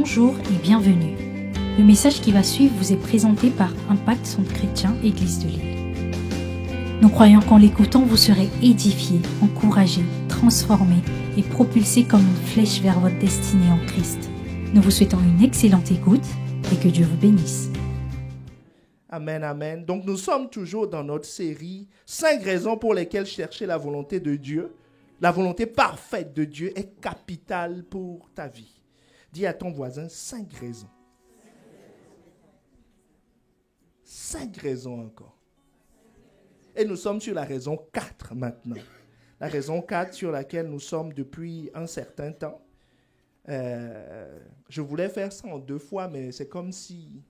Bonjour et bienvenue. Le message qui va suivre vous est présenté par Impact Centre Chrétien Église de Lille. Nous croyons qu'en l'écoutant, vous serez édifiés, encouragés, transformés et propulsés comme une flèche vers votre destinée en Christ. Nous vous souhaitons une excellente écoute et que Dieu vous bénisse. Amen, amen. Donc nous sommes toujours dans notre série 5 raisons pour lesquelles chercher la volonté de Dieu, la volonté parfaite de Dieu est capitale pour ta vie. Dis à ton voisin 5 raisons. 5 raisons encore. Et nous sommes sur la raison 4 maintenant. La raison 4 sur laquelle nous sommes depuis un certain temps. Je voulais faire ça en 2 fois, mais c'est comme si...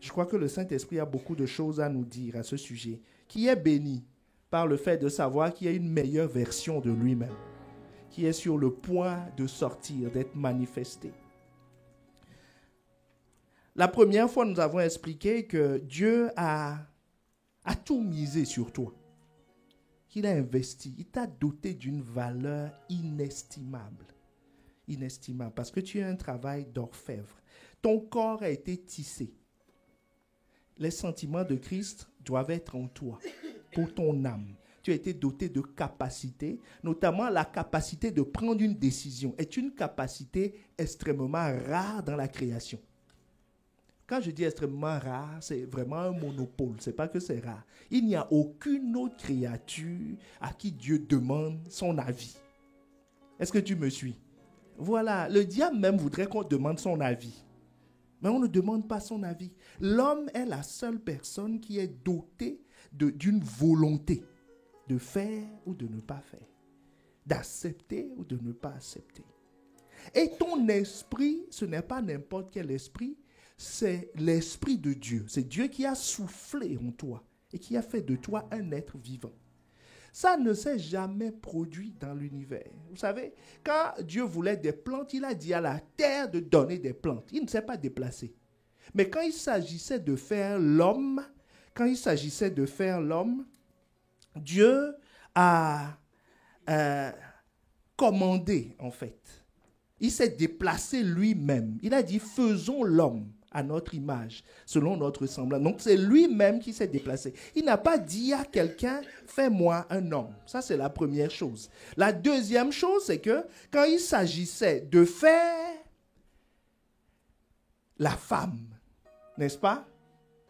Je crois que le Saint-Esprit a beaucoup de choses à nous dire à ce sujet. Qui est béni par le fait de savoir qu'il y a une meilleure version de lui-même, qui est sur le point de sortir, d'être manifesté. La première fois, nous avons expliqué que Dieu a tout misé sur toi. Qu'il a investi, il t'a doté d'une valeur inestimable. Inestimable, parce que tu as un travail d'orfèvre. Ton corps a été tissé. Les sentiments de Christ doivent être en toi, pour ton âme. Tu as été doté de capacités, notamment la capacité de prendre une décision est une capacité extrêmement rare dans la création. Quand je dis extrêmement rare, c'est vraiment un monopole. Ce n'est pas que c'est rare. Il n'y a aucune autre créature à qui Dieu demande son avis. Est-ce que tu me suis? Voilà, le diable même voudrait qu'on demande son avis. Mais on ne demande pas son avis. L'homme est la seule personne qui est dotée d'une volonté de faire ou de ne pas faire, d'accepter ou de ne pas accepter. Et ton esprit, ce n'est pas n'importe quel esprit, c'est l'esprit de Dieu. C'est Dieu qui a soufflé en toi et qui a fait de toi un être vivant. Ça ne s'est jamais produit dans l'univers. Vous savez, quand Dieu voulait des plantes, il a dit à la terre de donner des plantes. Il ne s'est pas déplacé. Mais quand il s'agissait de faire l'homme, Dieu a commandé, en fait. Il s'est déplacé lui-même. Il a dit, faisons l'homme à notre image, selon notre semblance. Donc, c'est lui-même qui s'est déplacé. Il n'a pas dit à quelqu'un, fais-moi un homme. Ça, c'est la première chose. La deuxième chose, c'est que quand il s'agissait de faire la femme, n'est-ce pas?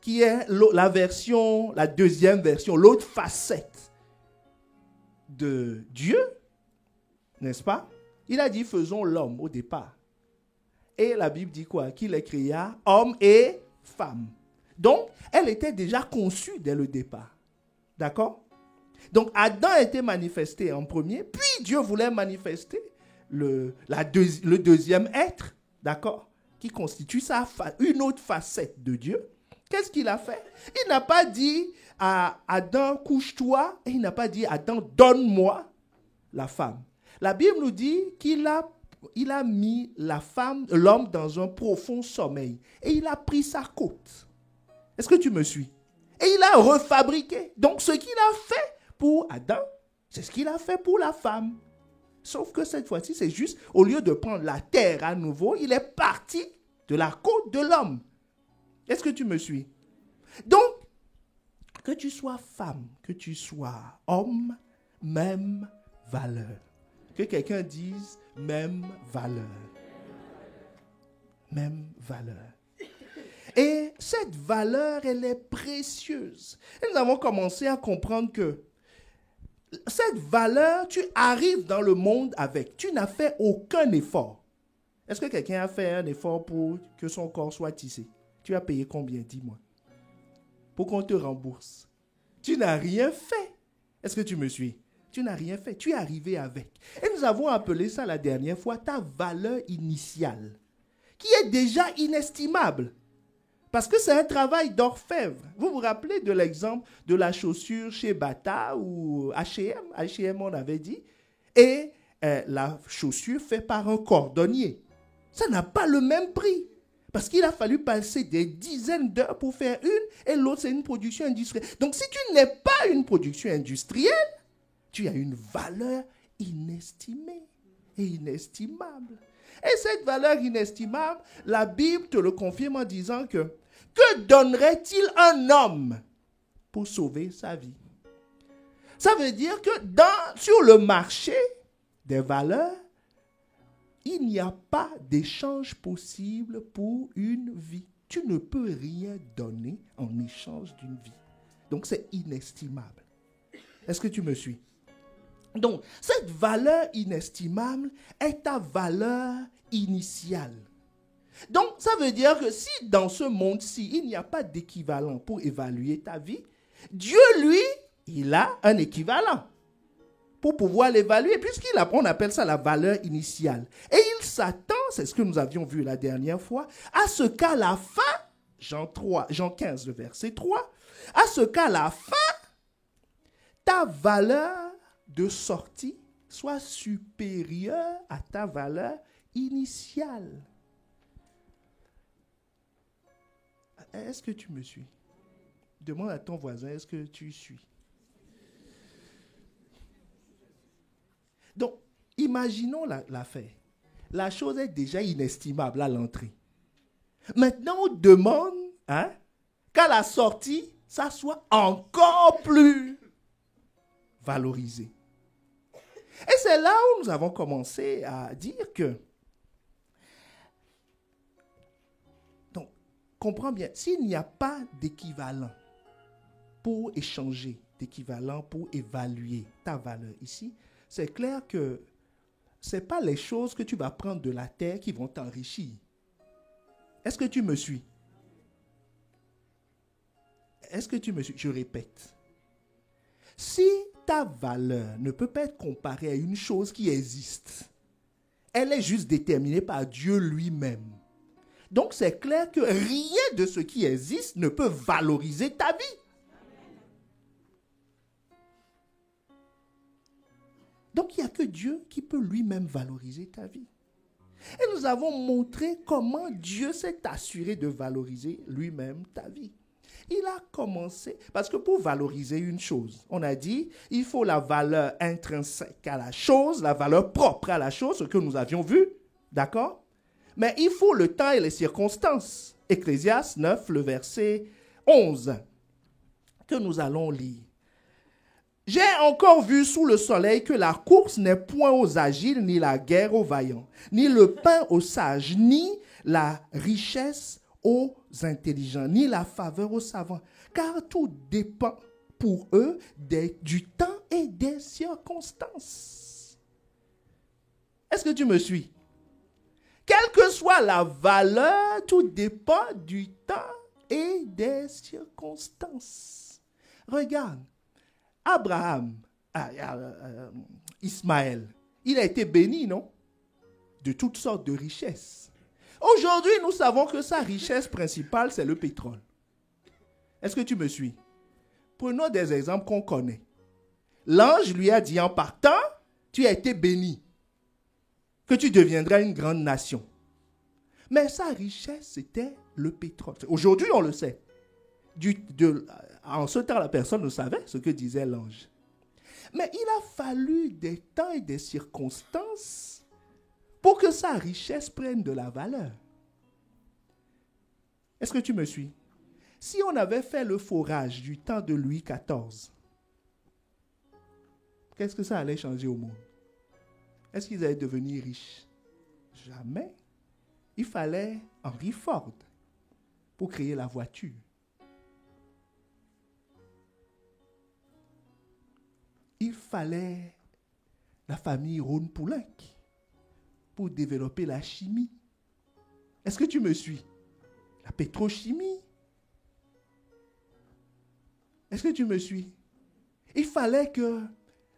Qui est la deuxième version, l'autre facette de Dieu, n'est-ce pas? Il a dit, faisons l'homme au départ. Et la Bible dit quoi? Qu'il les créa homme et femme. Donc, elle était déjà conçue dès le départ. D'accord? Donc, Adam a été manifesté en premier, puis Dieu voulait manifester le deuxième être, d'accord? Qui constitue une autre facette de Dieu. Qu'est-ce qu'il a fait? Il n'a pas dit à Adam, couche-toi, et il n'a pas dit, Adam, donne-moi la femme. La Bible nous dit qu'il a mis l'homme dans un profond sommeil, et il a pris sa côte. Est-ce que tu me suis? Et il a refabriqué. Donc, ce qu'il a fait pour Adam, c'est ce qu'il a fait pour la femme. Sauf que cette fois-ci, c'est juste, au lieu de prendre la terre à nouveau, il est parti de la côte de l'homme. Est-ce que tu me suis? Donc, que tu sois femme, que tu sois homme, même valeur. Que quelqu'un dise même valeur. Même valeur. Et cette valeur, elle est précieuse. Et nous avons commencé à comprendre que cette valeur, tu arrives dans le monde avec. Tu n'as fait aucun effort. Est-ce que quelqu'un a fait un effort pour que son corps soit tissé? Tu as payé combien? Dis-moi. Pour qu'on te rembourse. Tu n'as rien fait. Est-ce que tu me suis? Tu n'as rien fait. Tu es arrivé avec. Et nous avons appelé ça la dernière fois ta valeur initiale, qui est déjà inestimable. Parce que c'est un travail d'orfèvre. Vous vous rappelez de l'exemple de la chaussure chez Bata ou H&M? H&M, on avait dit. Et la chaussure faite par un cordonnier. Ça n'a pas le même prix. Parce qu'il a fallu passer des dizaines d'heures pour faire une, et l'autre, c'est une production industrielle. Donc, si tu n'es pas une production industrielle, tu as une valeur inestimée et inestimable. Et cette valeur inestimable, la Bible te le confirme en disant que donnerait-il un homme pour sauver sa vie? Ça veut dire que sur le marché des valeurs, il n'y a pas d'échange possible pour une vie. Tu ne peux rien donner en échange d'une vie. Donc, c'est inestimable. Est-ce que tu me suis? Donc, cette valeur inestimable est ta valeur initiale. Donc, ça veut dire que si dans ce monde-ci, il n'y a pas d'équivalent pour évaluer ta vie, Dieu, lui, il a un équivalent pour pouvoir l'évaluer, on appelle ça la valeur initiale. Et il s'attend, c'est ce que nous avions vu la dernière fois, à ce qu'à la fin, Jean 15, le verset 3, à ce qu'à la fin, ta valeur de sortie soit supérieure à ta valeur initiale. Est-ce que tu me suis? Demande à ton voisin, est-ce que tu suis? Donc, imaginons l'affaire. La chose est déjà inestimable à l'entrée. Maintenant, on demande qu'à la sortie, ça soit encore plus valorisé. Et c'est là où nous avons commencé à dire que, donc, comprends bien, s'il n'y a pas d'équivalent pour échanger, d'équivalent pour évaluer ta valeur ici, c'est clair que ce n'est pas les choses que tu vas prendre de la terre qui vont t'enrichir. Est-ce que tu me suis? Est-ce que tu me suis? Je répète. Si ta valeur ne peut pas être comparée à une chose qui existe, elle est juste déterminée par Dieu lui-même. Donc c'est clair que rien de ce qui existe ne peut valoriser ta vie. Donc, il n'y a que Dieu qui peut lui-même valoriser ta vie. Et nous avons montré comment Dieu s'est assuré de valoriser lui-même ta vie. Il a commencé, parce que pour valoriser une chose, on a dit, il faut la valeur intrinsèque à la chose, la valeur propre à la chose, ce que nous avions vu, d'accord? Mais il faut le temps et les circonstances. Ecclésiaste 9, le verset 11, que nous allons lire. J'ai encore vu sous le soleil que la course n'est point aux agiles, ni la guerre aux vaillants, ni le pain aux sages, ni la richesse aux intelligents, ni la faveur aux savants, car tout dépend pour eux du temps et des circonstances. Est-ce que tu me suis? Quelle que soit la valeur, tout dépend du temps et des circonstances. Regarde. Abraham, Ismaël, il a été béni, non? De toutes sortes de richesses. Aujourd'hui, nous savons que sa richesse principale, c'est le pétrole. Est-ce que tu me suis? Prenons des exemples qu'on connaît. L'ange lui a dit en partant, tu as été béni, que tu deviendras une grande nation. Mais sa richesse, c'était le pétrole. Aujourd'hui, on le sait. En ce temps, la personne ne savait ce que disait l'ange. Mais il a fallu des temps et des circonstances pour que sa richesse prenne de la valeur. Est-ce que tu me suis? Si on avait fait le forage du temps de Louis XIV, qu'est-ce que ça allait changer au monde? Est-ce qu'ils allaient devenir riches? Jamais. Il fallait Henry Ford pour créer la voiture. Il fallait la famille Rhône-Poulenc pour développer la chimie. Est-ce que tu me suis? La pétrochimie. Est-ce que tu me suis? Il fallait que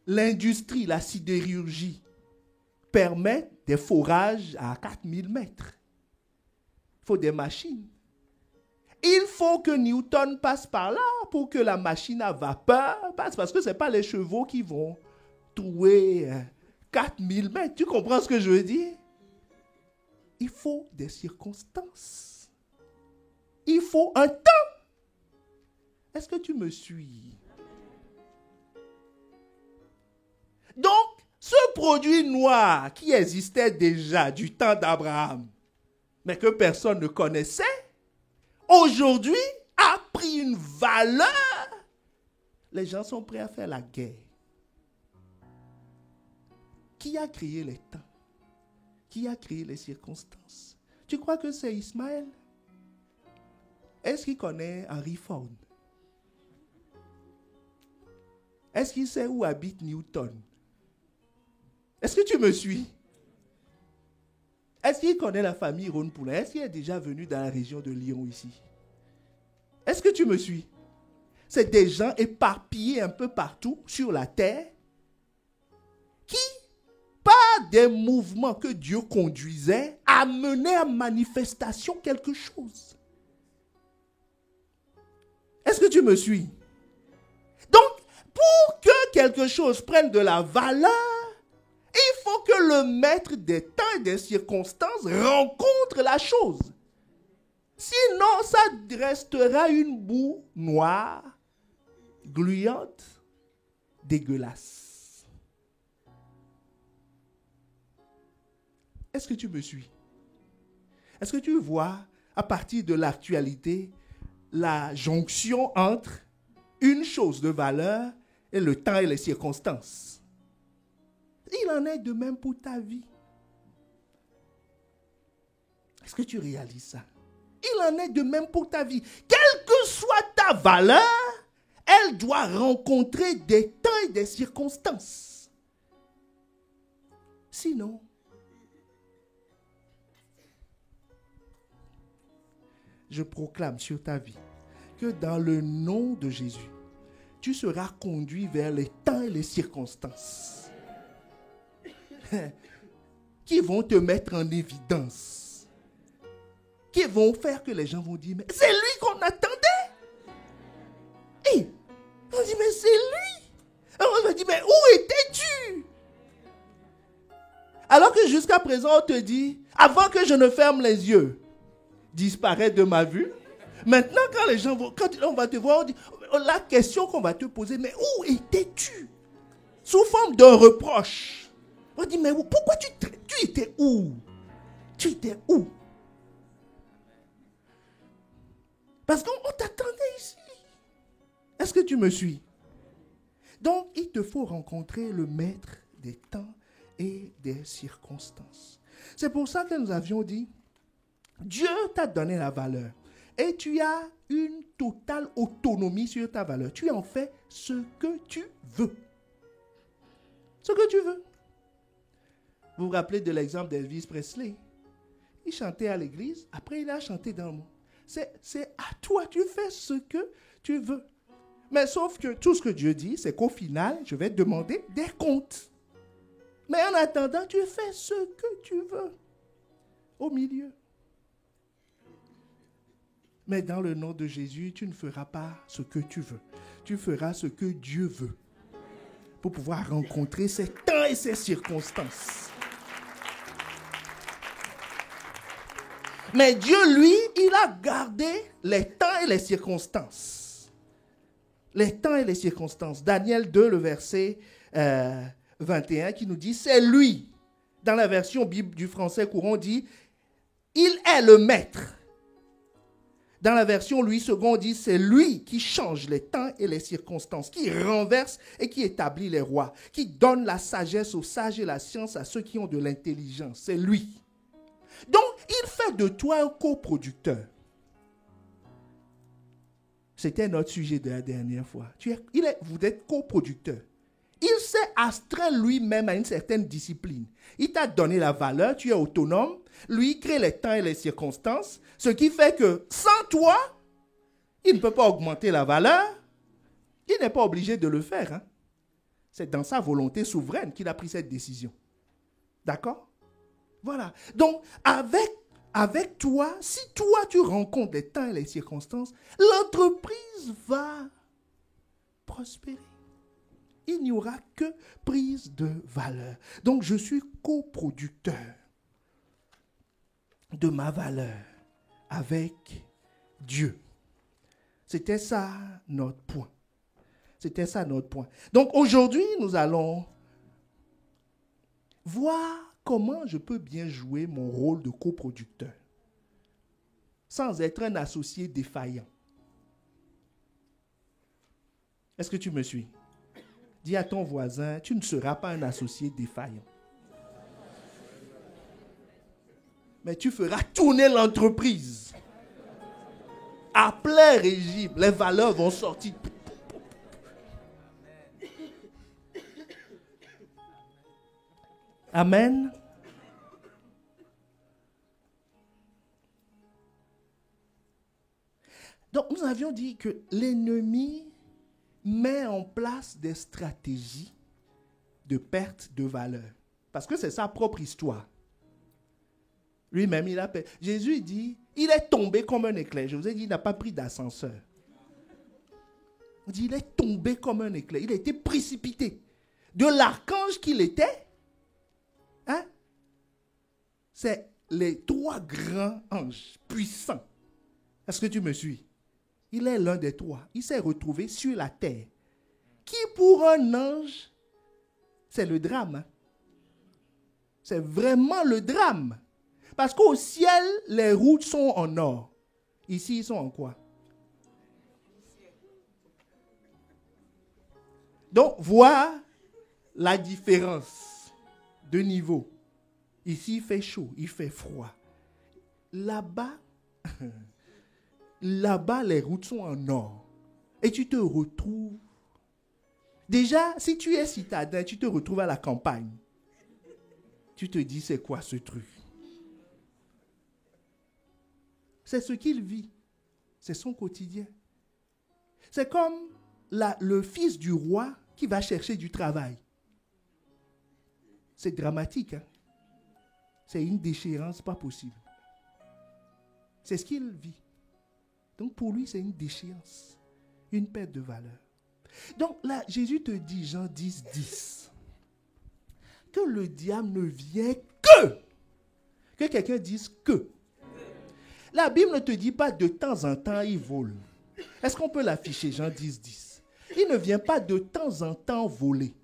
l'industrie, la sidérurgie, permette des forages à 4000 mètres. Il faut des machines. Il faut que Newton passe par là pour que la machine à vapeur passe, parce que ce n'est pas les chevaux qui vont trouver 4000 mètres. Tu comprends ce que je veux dire? Il faut des circonstances. Il faut un temps. Est-ce que tu me suis? Donc, Ce produit noir qui existait déjà du temps d'Abraham, mais que personne ne connaissait, aujourd'hui a pris une valeur. Les gens sont prêts à faire la guerre. Qui a créé les temps? Qui a créé les circonstances? Tu crois que c'est Ismaël? Est-ce qu'il connaît Henry Ford? Est-ce qu'il sait où habite Newton? Est-ce que tu me suis? Est-ce qu'il connaît la famille Rhône-Poulain? Est-ce qu'il est déjà venu dans la région de Lyon ici? Est-ce que tu me suis? C'est des gens éparpillés un peu partout sur la terre qui, par des mouvements que Dieu conduisait, amenaient à manifestation quelque chose. Est-ce que tu me suis? Donc, pour que quelque chose prenne de la valeur, il faut que le maître des temps et des circonstances rencontre la chose. Sinon, ça restera une boue noire, gluante, dégueulasse. Est-ce que tu me suis? Est-ce que tu vois, à partir de l'actualité, la jonction entre une chose de valeur et le temps et les circonstances? Il en est de même pour ta vie. Est-ce que tu réalises ça? Il en est de même pour ta vie. Quelle que soit ta valeur, elle doit rencontrer des temps et des circonstances. Sinon, je proclame sur ta vie que dans le nom de Jésus, tu seras conduit vers les temps et les circonstances qui vont te mettre en évidence, qui vont faire que les gens vont dire, mais c'est lui qu'on attendait. Et on dit, mais c'est lui. Alors on va dire, mais où étais-tu? Alors que jusqu'à présent, on te dit, avant que je ne ferme les yeux, disparaître de ma vue. Maintenant, quand les gens vont, quand on va te voir, on dit, la question qu'on va te poser, mais où étais-tu? Sous forme d'un reproche. On dit, mais pourquoi tu étais où? Tu étais où? Parce qu'on t'attendait ici. Est-ce que tu me suis? Donc, il te faut rencontrer le maître des temps et des circonstances. C'est pour ça que nous avions dit, Dieu t'a donné la valeur et tu as une totale autonomie sur ta valeur. Tu en fais ce que tu veux. Ce que tu veux. Vous vous rappelez de l'exemple d'Elvis Presley? Il chantait à l'église, après il a chanté dans le monde. C'est à toi, tu fais ce que tu veux. Mais sauf que tout ce que Dieu dit, c'est qu'au final, je vais te demander des comptes. Mais en attendant, tu fais ce que tu veux. Au milieu. Mais dans le nom de Jésus, tu ne feras pas ce que tu veux. Tu feras ce que Dieu veut. Pour pouvoir rencontrer ces temps et ces circonstances. Mais Dieu, lui, il a gardé les temps et les circonstances. Les temps et les circonstances. Daniel 2, le verset 21, qui nous dit, c'est lui. Dans la version Bible du français courant, dit, il est le maître. Dans la version Louis II, dit, c'est lui qui change les temps et les circonstances, qui renverse et qui établit les rois, qui donne la sagesse aux sages et la science à ceux qui ont de l'intelligence. C'est lui. Donc, il fait de toi un coproducteur. C'était notre sujet de la dernière fois. Vous êtes coproducteur. Il s'est astreint lui-même à une certaine discipline. Il t'a donné la valeur, tu es autonome. Lui crée les temps et les circonstances, ce qui fait que sans toi, il ne peut pas augmenter la valeur. Il n'est pas obligé de le faire. Hein? C'est dans sa volonté souveraine qu'il a pris cette décision. D'accord? Voilà. Donc, avec toi, si toi tu rencontres les temps et les circonstances, l'entreprise va prospérer. Il n'y aura que prise de valeur. Donc, je suis coproducteur de ma valeur avec Dieu. C'était ça notre point. C'était ça notre point. Donc, aujourd'hui, nous allons voir comment je peux bien jouer mon rôle de coproducteur sans être un associé défaillant. Est-ce que tu me suis? Dis à ton voisin, tu ne seras pas un associé défaillant. Mais tu feras tourner l'entreprise. À plein régime, les valeurs vont sortir. Amen. Donc, nous avions dit que l'ennemi met en place des stratégies de perte de valeur. Parce que c'est sa propre histoire. Lui-même, il appelle. Jésus dit, il est tombé comme un éclair. Je vous ai dit, il n'a pas pris d'ascenseur. On dit, il est tombé comme un éclair. Il a été précipité. De l'archange qu'il était, hein, c'est les 3 grands anges puissants. Est-ce que tu me suis? Il est l'un des 3. Il s'est retrouvé sur la terre. Qui pour un ange, c'est le drame. Hein? C'est vraiment le drame. Parce qu'au ciel, les routes sont en or. Ici, ils sont en quoi? Donc, voir la différence de niveau. Ici, il fait chaud, il fait froid. Là-bas, les routes sont en or. Et tu te retrouves. Déjà, si tu es citadin, tu te retrouves à la campagne. Tu te dis, c'est quoi ce truc? C'est ce qu'il vit. C'est son quotidien. C'est comme le fils du roi qui va chercher du travail. C'est dramatique. Hein? C'est une déchéance pas possible. C'est ce qu'il vit. Donc pour lui, c'est une déchéance. Une perte de valeur. Donc là, Jésus te dit, Jean 10, 10, que le diable ne vient que quelqu'un dise que. La Bible ne te dit pas de temps en temps, il vole. Est-ce qu'on peut l'afficher, Jean 10, 10? Il ne vient pas de temps en temps voler.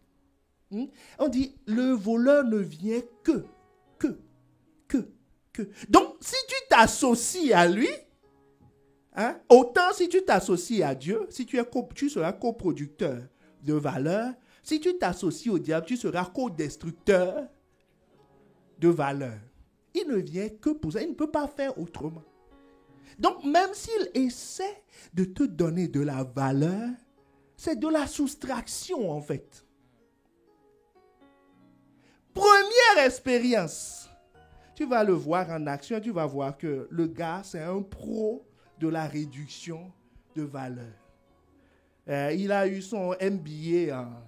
On dit, le voleur ne vient que. Donc, si tu t'associes à lui, hein, autant si tu t'associes à Dieu, si tu seras coproducteur de valeur. Si tu t'associes au diable, tu seras co-destructeur de valeur. Il ne vient que pour ça. Il ne peut pas faire autrement. Donc, même s'il essaie de te donner de la valeur, c'est de la soustraction, en fait. Première expérience. Tu vas le voir en action, tu vas voir que le gars, c'est un pro de la réduction de valeur. Il a eu son MBA en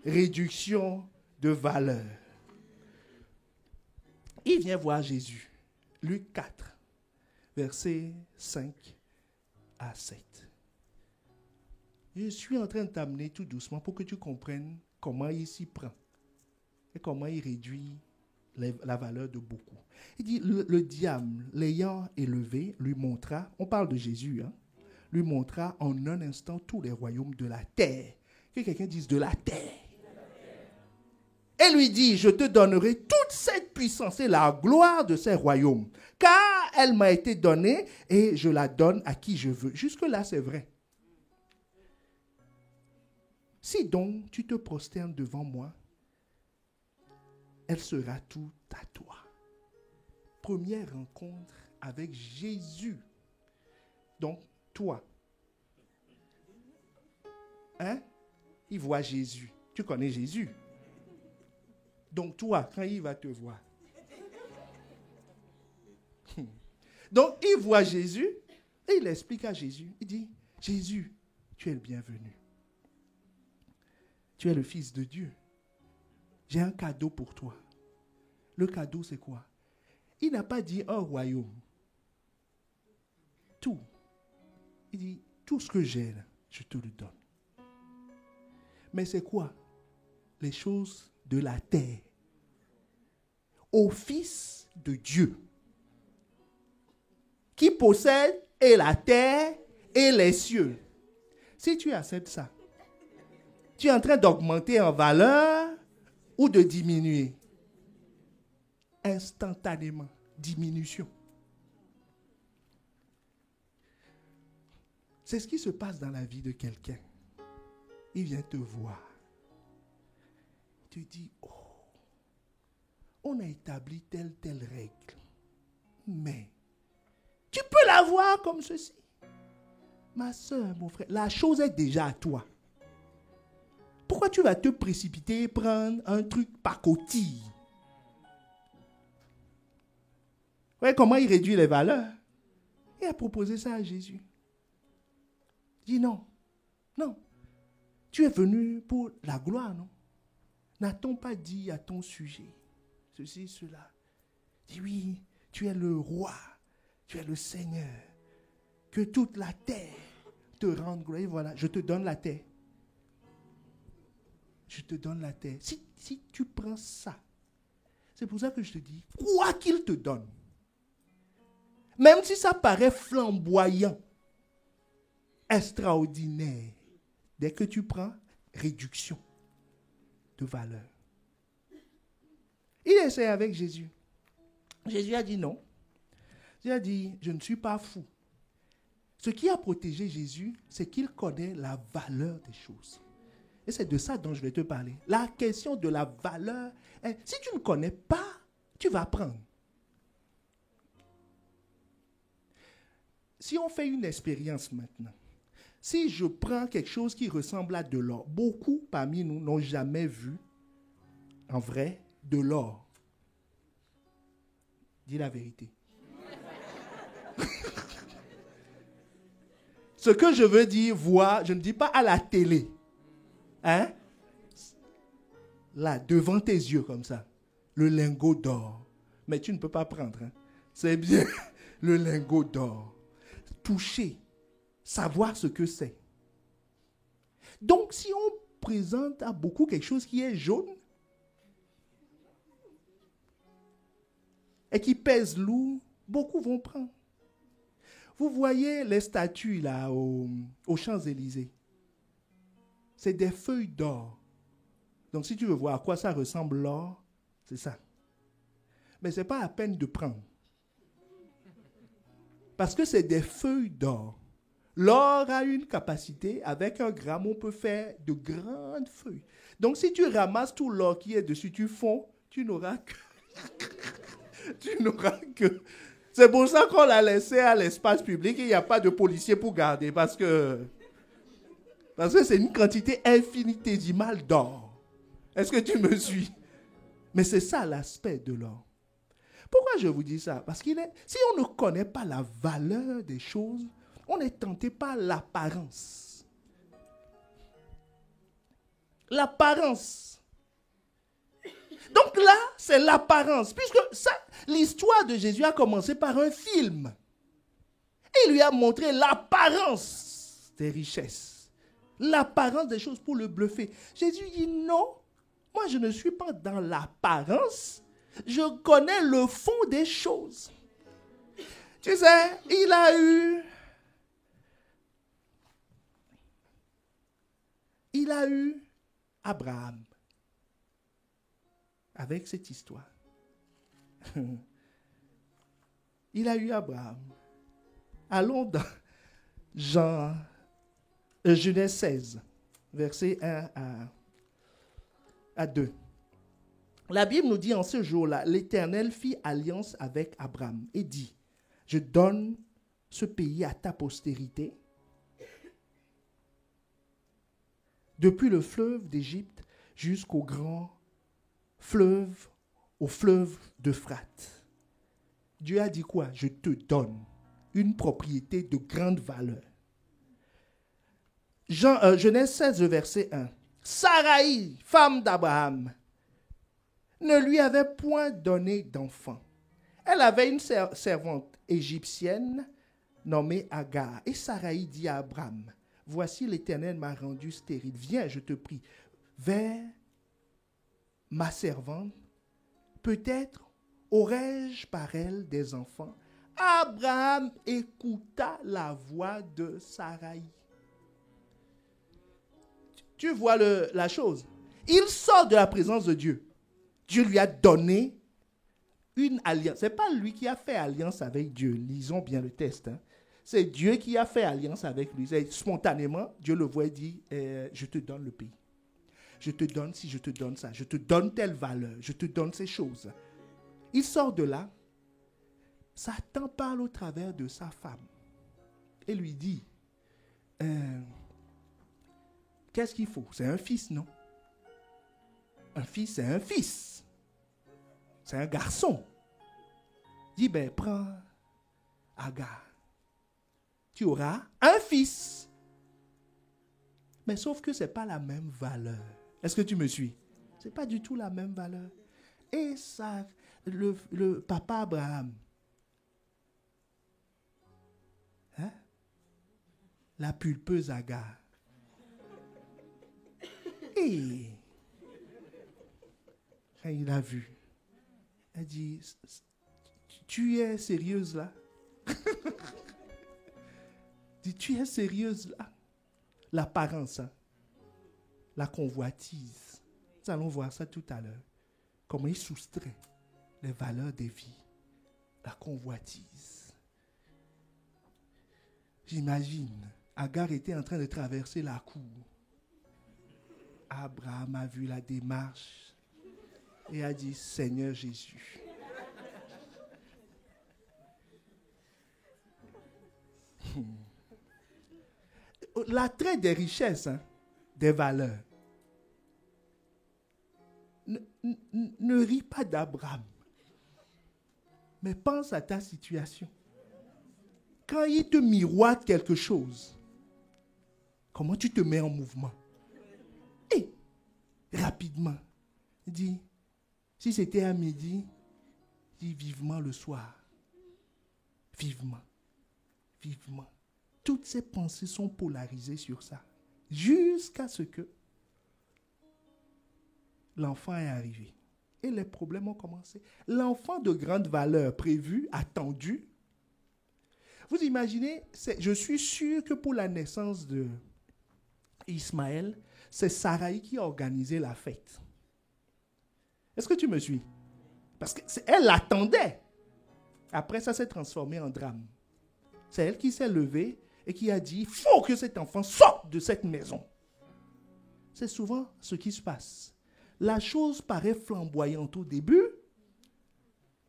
réduction de valeur. Il vient voir Jésus. Luc 4, versets 5 à 7. Je suis en train de t'amener tout doucement pour que tu comprennes comment il s'y prend et comment il réduit la valeur de beaucoup. Il dit, le diable, l'ayant élevé, lui montra, on parle de Jésus, hein, lui montra en un instant tous les royaumes de la terre. Que quelqu'un dise de la terre. Et lui dit, je te donnerai toute cette puissance et la gloire de ces royaumes, car elle m'a été donnée et je la donne à qui je veux. Jusque-là, c'est vrai. Si donc tu te prosternes devant moi, elle sera tout à toi. Première rencontre avec Jésus. Donc, toi. Hein? Il voit Jésus. Tu connais Jésus. Donc, toi, quand il va te voir. Donc, il voit Jésus et il explique à Jésus. Il dit, Jésus, tu es le bienvenu. Tu es le Fils de Dieu. J'ai un cadeau pour toi. Le cadeau, c'est quoi? Il n'a pas dit un royaume. Tout. Il dit, tout ce que j'ai, là, je te le donne. Mais c'est quoi? Les choses de la terre. Au Fils de Dieu, qui possède et la terre et les cieux. Si tu acceptes ça, tu es en train d'augmenter en valeur ou de diminuer? instantanément, diminution. C'est ce qui se passe dans la vie de quelqu'un. Il vient te voir. Il te dit, oh, on a établi telle règle. Mais, tu peux la voir comme ceci. Ma soeur, mon frère, la chose est déjà à toi. Pourquoi tu vas te précipiter et prendre un truc pacotille? Vous voyez comment il réduit les valeurs? Il a proposé ça à Jésus. Il dit non, non. Tu es venu pour la gloire, non? N'a-t-on pas dit à ton sujet ceci, cela? Il dit oui, tu es le roi, tu es le Seigneur. Que toute la terre te rende gloire. Et voilà, je te donne la terre. Je te donne la terre. Si tu prends ça, c'est pour ça que je te dis, quoi qu'il te donne, même si ça paraît flamboyant, extraordinaire, dès que tu prends, réduction de valeur. Il essaie avec Jésus. Jésus a dit non. Jésus a dit, je ne suis pas fou. Ce qui a protégé Jésus, c'est qu'il connaît la valeur des choses. Et c'est de ça dont je vais te parler. La question de la valeur, si tu ne connais pas, tu vas prendre. Si on fait une expérience maintenant, si je prends quelque chose qui ressemble à de l'or, beaucoup parmi nous n'ont jamais vu, en vrai, de l'or. Dis la vérité. Ce que je veux dire, voir, je ne dis pas à la télé. Hein? Là, devant tes yeux comme ça, le lingot d'or. Mais tu ne peux pas prendre. Hein? C'est bien le lingot d'or. Toucher, savoir ce que c'est. Donc, si on présente à beaucoup quelque chose qui est jaune et qui pèse lourd, beaucoup vont prendre. Vous voyez les statues là aux Champs-Élysées. C'est des feuilles d'or. Donc, si tu veux voir à quoi ça ressemble l'or, c'est ça. Mais ce n'est pas la peine de prendre. Parce que c'est des feuilles d'or. L'or a une capacité, avec 1 gramme, on peut faire de grandes feuilles. Donc, si tu ramasses tout l'or qui est dessus, tu fonds, tu n'auras que... C'est pour ça qu'on l'a laissé à l'espace public et il n'y a pas de policier pour garder. Parce que c'est une quantité infinitésimale d'or. Est-ce que tu me suis? Mais c'est ça l'aspect de l'or. Pourquoi je vous dis ça? Parce si on ne connaît pas la valeur des choses, on est tenté par l'apparence. L'apparence. Donc là, c'est l'apparence. Puisque l'histoire de Jésus a commencé par un film. Et il lui a montré l'apparence des richesses. L'apparence des choses pour le bluffer. Jésus dit non, moi je ne suis pas dans l'apparence. Je connais le fond des choses. Tu sais, il a eu Abraham avec cette histoire. Il a eu Abraham. Allons dans Genèse 16, versets 1 à 2. La Bible nous dit en ce jour-là, l'Éternel fit alliance avec Abraham et dit, je donne ce pays à ta postérité, depuis le fleuve d'Égypte jusqu'au grand fleuve, au fleuve d'Euphrate. Dieu a dit quoi? Je te donne une propriété de grande valeur. Genèse 16, verset 1. Saraï, femme d'Abraham, ne lui avait point donné d'enfant. Elle avait une servante égyptienne nommée Agar. Et Saraï dit à Abraham, voici l'Éternel m'a rendu stérile. Viens, je te prie, vers ma servante. Peut-être aurais-je par elle des enfants. Abraham écouta la voix de Saraï. Tu vois la chose. Il sort de la présence de Dieu. Dieu lui a donné une alliance. Ce n'est pas lui qui a fait alliance avec Dieu. Lisons bien le texte. Hein. C'est Dieu qui a fait alliance avec lui. Et spontanément, Dieu le voit et dit, je te donne le pays. Je te donne si je te donne ça. Je te donne telle valeur. Je te donne ces choses. Il sort de là. Satan parle au travers de sa femme. Et lui dit, qu'est-ce qu'il faut? C'est un fils, non? Un fils, c'est un fils. C'est un garçon. Il dit, prends Agar. Tu auras un fils. Mais sauf que ce n'est pas la même valeur. Est-ce que tu me suis? Ce n'est pas du tout la même valeur. Et ça, le papa Abraham, hein? La pulpeuse Agar. Et quand il a vu, elle dit, tu es sérieuse là? Dit, tu es sérieuse là? L'apparence, hein? La convoitise. Nous allons voir ça tout à l'heure. Comment il soustrait les valeurs des vies. La convoitise. J'imagine, Agar était en train de traverser la cour. Abraham a vu la démarche et a dit, Seigneur Jésus. L'attrait des richesses, hein, des valeurs. Ne ris pas d'Abraham, mais pense à ta situation. Quand il te miroite quelque chose, comment tu te mets en mouvement? Et rapidement, il dit, si c'était à midi, dis vivement le soir. Vivement, vivement. Toutes ces pensées sont polarisées sur ça. Jusqu'à ce que l'enfant est arrivé. Et les problèmes ont commencé. L'enfant de grande valeur prévu, attendu. Vous imaginez, je suis sûr que pour la naissance de Ismaël, c'est Sarai qui a organisé la fête. Est-ce que tu me suis? Parce qu'elle l'attendait. Après, ça s'est transformé en drame. C'est elle qui s'est levée et qui a dit, il faut que cet enfant sorte de cette maison. C'est souvent ce qui se passe. La chose paraît flamboyante au début,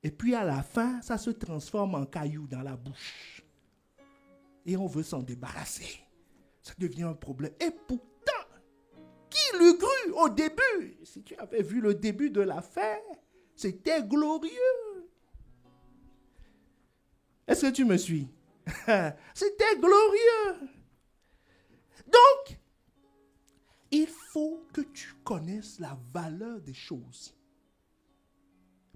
et puis à la fin, ça se transforme en caillou dans la bouche. Et on veut s'en débarrasser. Ça devient un problème. Et pourtant, qui l'eût cru au début? Si tu avais vu le début de l'affaire, c'était glorieux. Est-ce que tu me suis? C'était glorieux. Donc, il faut que tu connaisses la valeur des choses.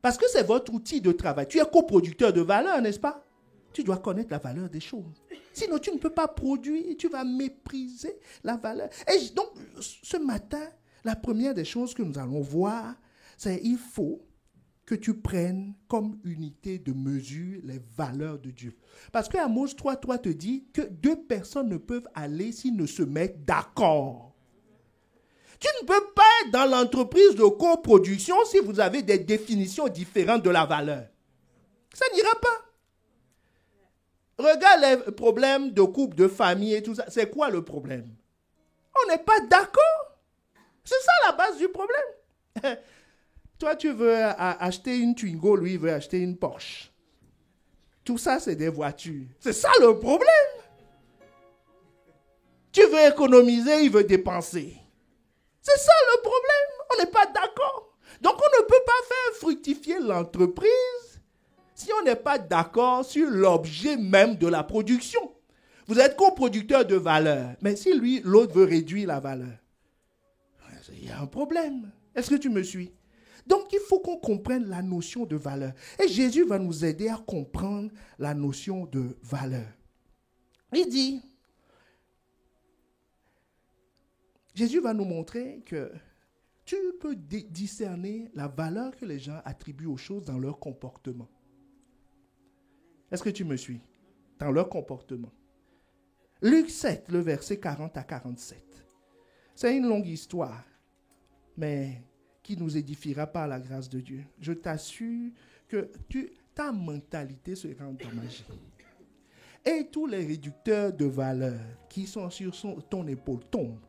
Parce que c'est votre outil de travail. Tu es coproducteur de valeur, n'est-ce pas? Tu dois connaître la valeur des choses. Sinon, tu ne peux pas produire, tu vas mépriser la valeur. Et donc, ce matin, la première des choses que nous allons voir, c'est qu'il faut que tu prennes comme unité de mesure les valeurs de Dieu. Parce que Amos 3.3 te dit que deux personnes ne peuvent aller s'ils ne se mettent d'accord. Tu ne peux pas être dans l'entreprise de coproduction si vous avez des définitions différentes de la valeur. Ça n'ira pas. Regarde les problèmes de couple, de famille et tout ça. C'est quoi le problème? On n'est pas d'accord. C'est ça la base du problème. Toi, tu veux acheter une Twingo, lui, il veut acheter une Porsche. Tout ça, c'est des voitures. C'est ça le problème. Tu veux économiser, il veut dépenser. C'est ça le problème. On n'est pas d'accord. Donc, on ne peut pas faire fructifier l'entreprise si on n'est pas d'accord sur l'objet même de la production. Vous êtes coproducteur de valeur, mais si lui, l'autre veut réduire la valeur, il y a un problème. Est-ce que tu me suis? Donc, il faut qu'on comprenne la notion de valeur. Et Jésus va nous aider à comprendre la notion de valeur. Il dit, Jésus va nous montrer que tu peux discerner la valeur que les gens attribuent aux choses dans leur comportement. Est-ce que tu me suis? Dans leur comportement. Luc 7, le verset 40 à 47. C'est une longue histoire, mais qui nous édifiera par la grâce de Dieu. Je t'assure que que ta mentalité se rend endommagée. Et tous les réducteurs de valeur qui sont sur ton épaule tombent.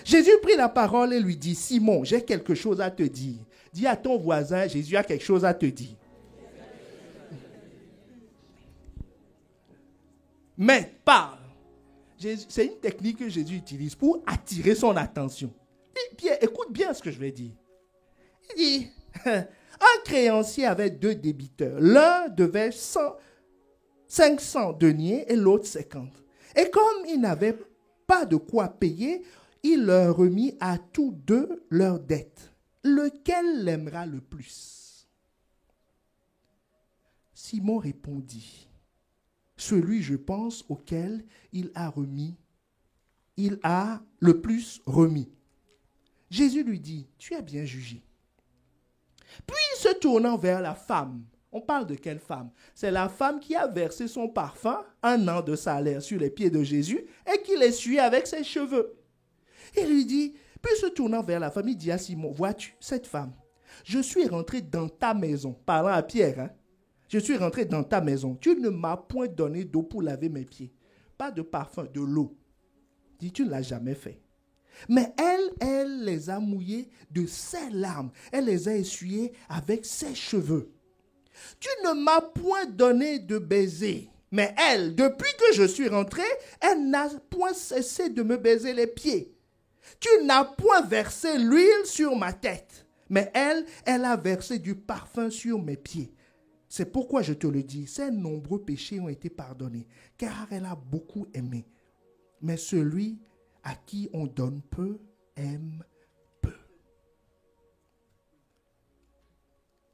Jésus prit la parole et lui dit, Simon, j'ai quelque chose à te dire. Dis à ton voisin, Jésus a quelque chose à te dire. Mais parle. C'est une technique que Jésus utilise pour attirer son attention. Et Pierre, écoute bien ce que je vais dire. Il dit, un créancier avait 2 débiteurs. L'un devait 500 deniers et l'autre 50. Et comme ils n'avaient pas de quoi payer, il leur remit à tous 2 leurs dettes. Lequel l'aimera le plus? Simon répondit, celui, je pense, auquel il a le plus remis. Jésus lui dit, tu as bien jugé. Puis, se tournant vers la femme, on parle de quelle femme? C'est la femme qui a versé son parfum, 1 an de salaire, sur les pieds de Jésus et qui l'essuyait avec ses cheveux. Il lui dit, puis se tournant vers la femme, il dit à Simon, vois-tu cette femme? Je suis rentré dans ta maison, parlant à Pierre, hein? Je suis rentré dans ta maison. Tu ne m'as point donné d'eau pour laver mes pieds. Pas de parfum, de l'eau. Dis, tu ne l'as jamais fait. Mais elle les a mouillés de ses larmes. Elle les a essuyés avec ses cheveux. Tu ne m'as point donné de baiser. Mais elle, depuis que je suis rentré, elle n'a point cessé de me baiser les pieds. Tu n'as point versé l'huile sur ma tête. Mais elle a versé du parfum sur mes pieds. C'est pourquoi je te le dis, ses nombreux péchés ont été pardonnés, car elle a beaucoup aimé. Mais celui à qui on donne peu, aime peu.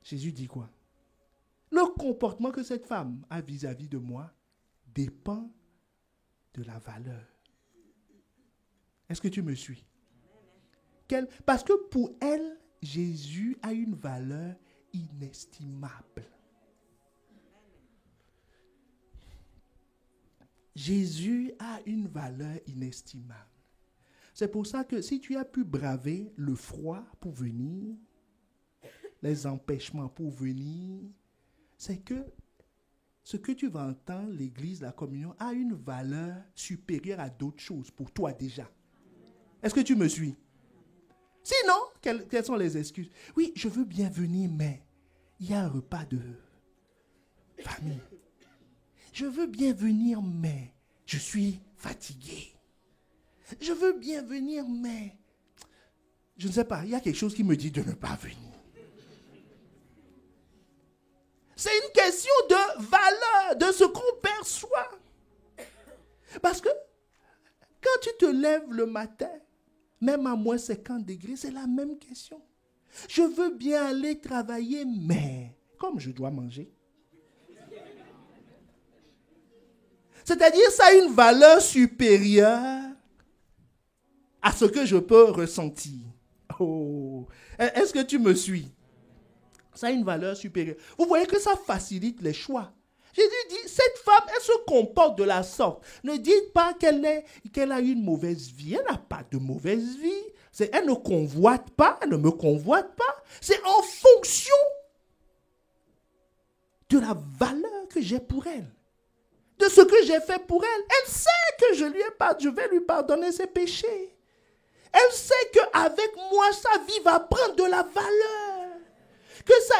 Jésus dit quoi? Le comportement que cette femme a vis-à-vis de moi dépend de la valeur. Est-ce que tu me suis? Parce que pour elle, Jésus a une valeur inestimable. Jésus a une valeur inestimable. C'est pour ça que si tu as pu braver le froid pour venir, les empêchements pour venir, c'est que ce que tu vas entendre, l'Église, la communion, a une valeur supérieure à d'autres choses pour toi déjà. Est-ce que tu me suis? Sinon, quelles sont les excuses? Oui, je veux bien venir, mais il y a un repas de famille. Je veux bien venir, mais je suis fatigué. Je veux bien venir, mais je ne sais pas, il y a quelque chose qui me dit de ne pas venir. C'est une question de valeur, de ce qu'on perçoit. Parce que quand tu te lèves le matin, même à moins 50 degrés, c'est la même question. Je veux bien aller travailler, mais comme je dois manger. C'est-à-dire, ça a une valeur supérieure à ce que je peux ressentir. Oh, est-ce que tu me suis? Ça a une valeur supérieure. Vous voyez que ça facilite les choix. Jésus dit, cette femme, elle se comporte de la sorte. Ne dites pas qu'elle a une mauvaise vie. Elle n'a pas de mauvaise vie. Elle ne convoite pas, elle ne me convoite pas. C'est en fonction de la valeur que j'ai pour elle. De ce que j'ai fait pour elle. Elle sait que je vais lui pardonner ses péchés. Elle sait qu'avec moi, sa vie va prendre de la valeur.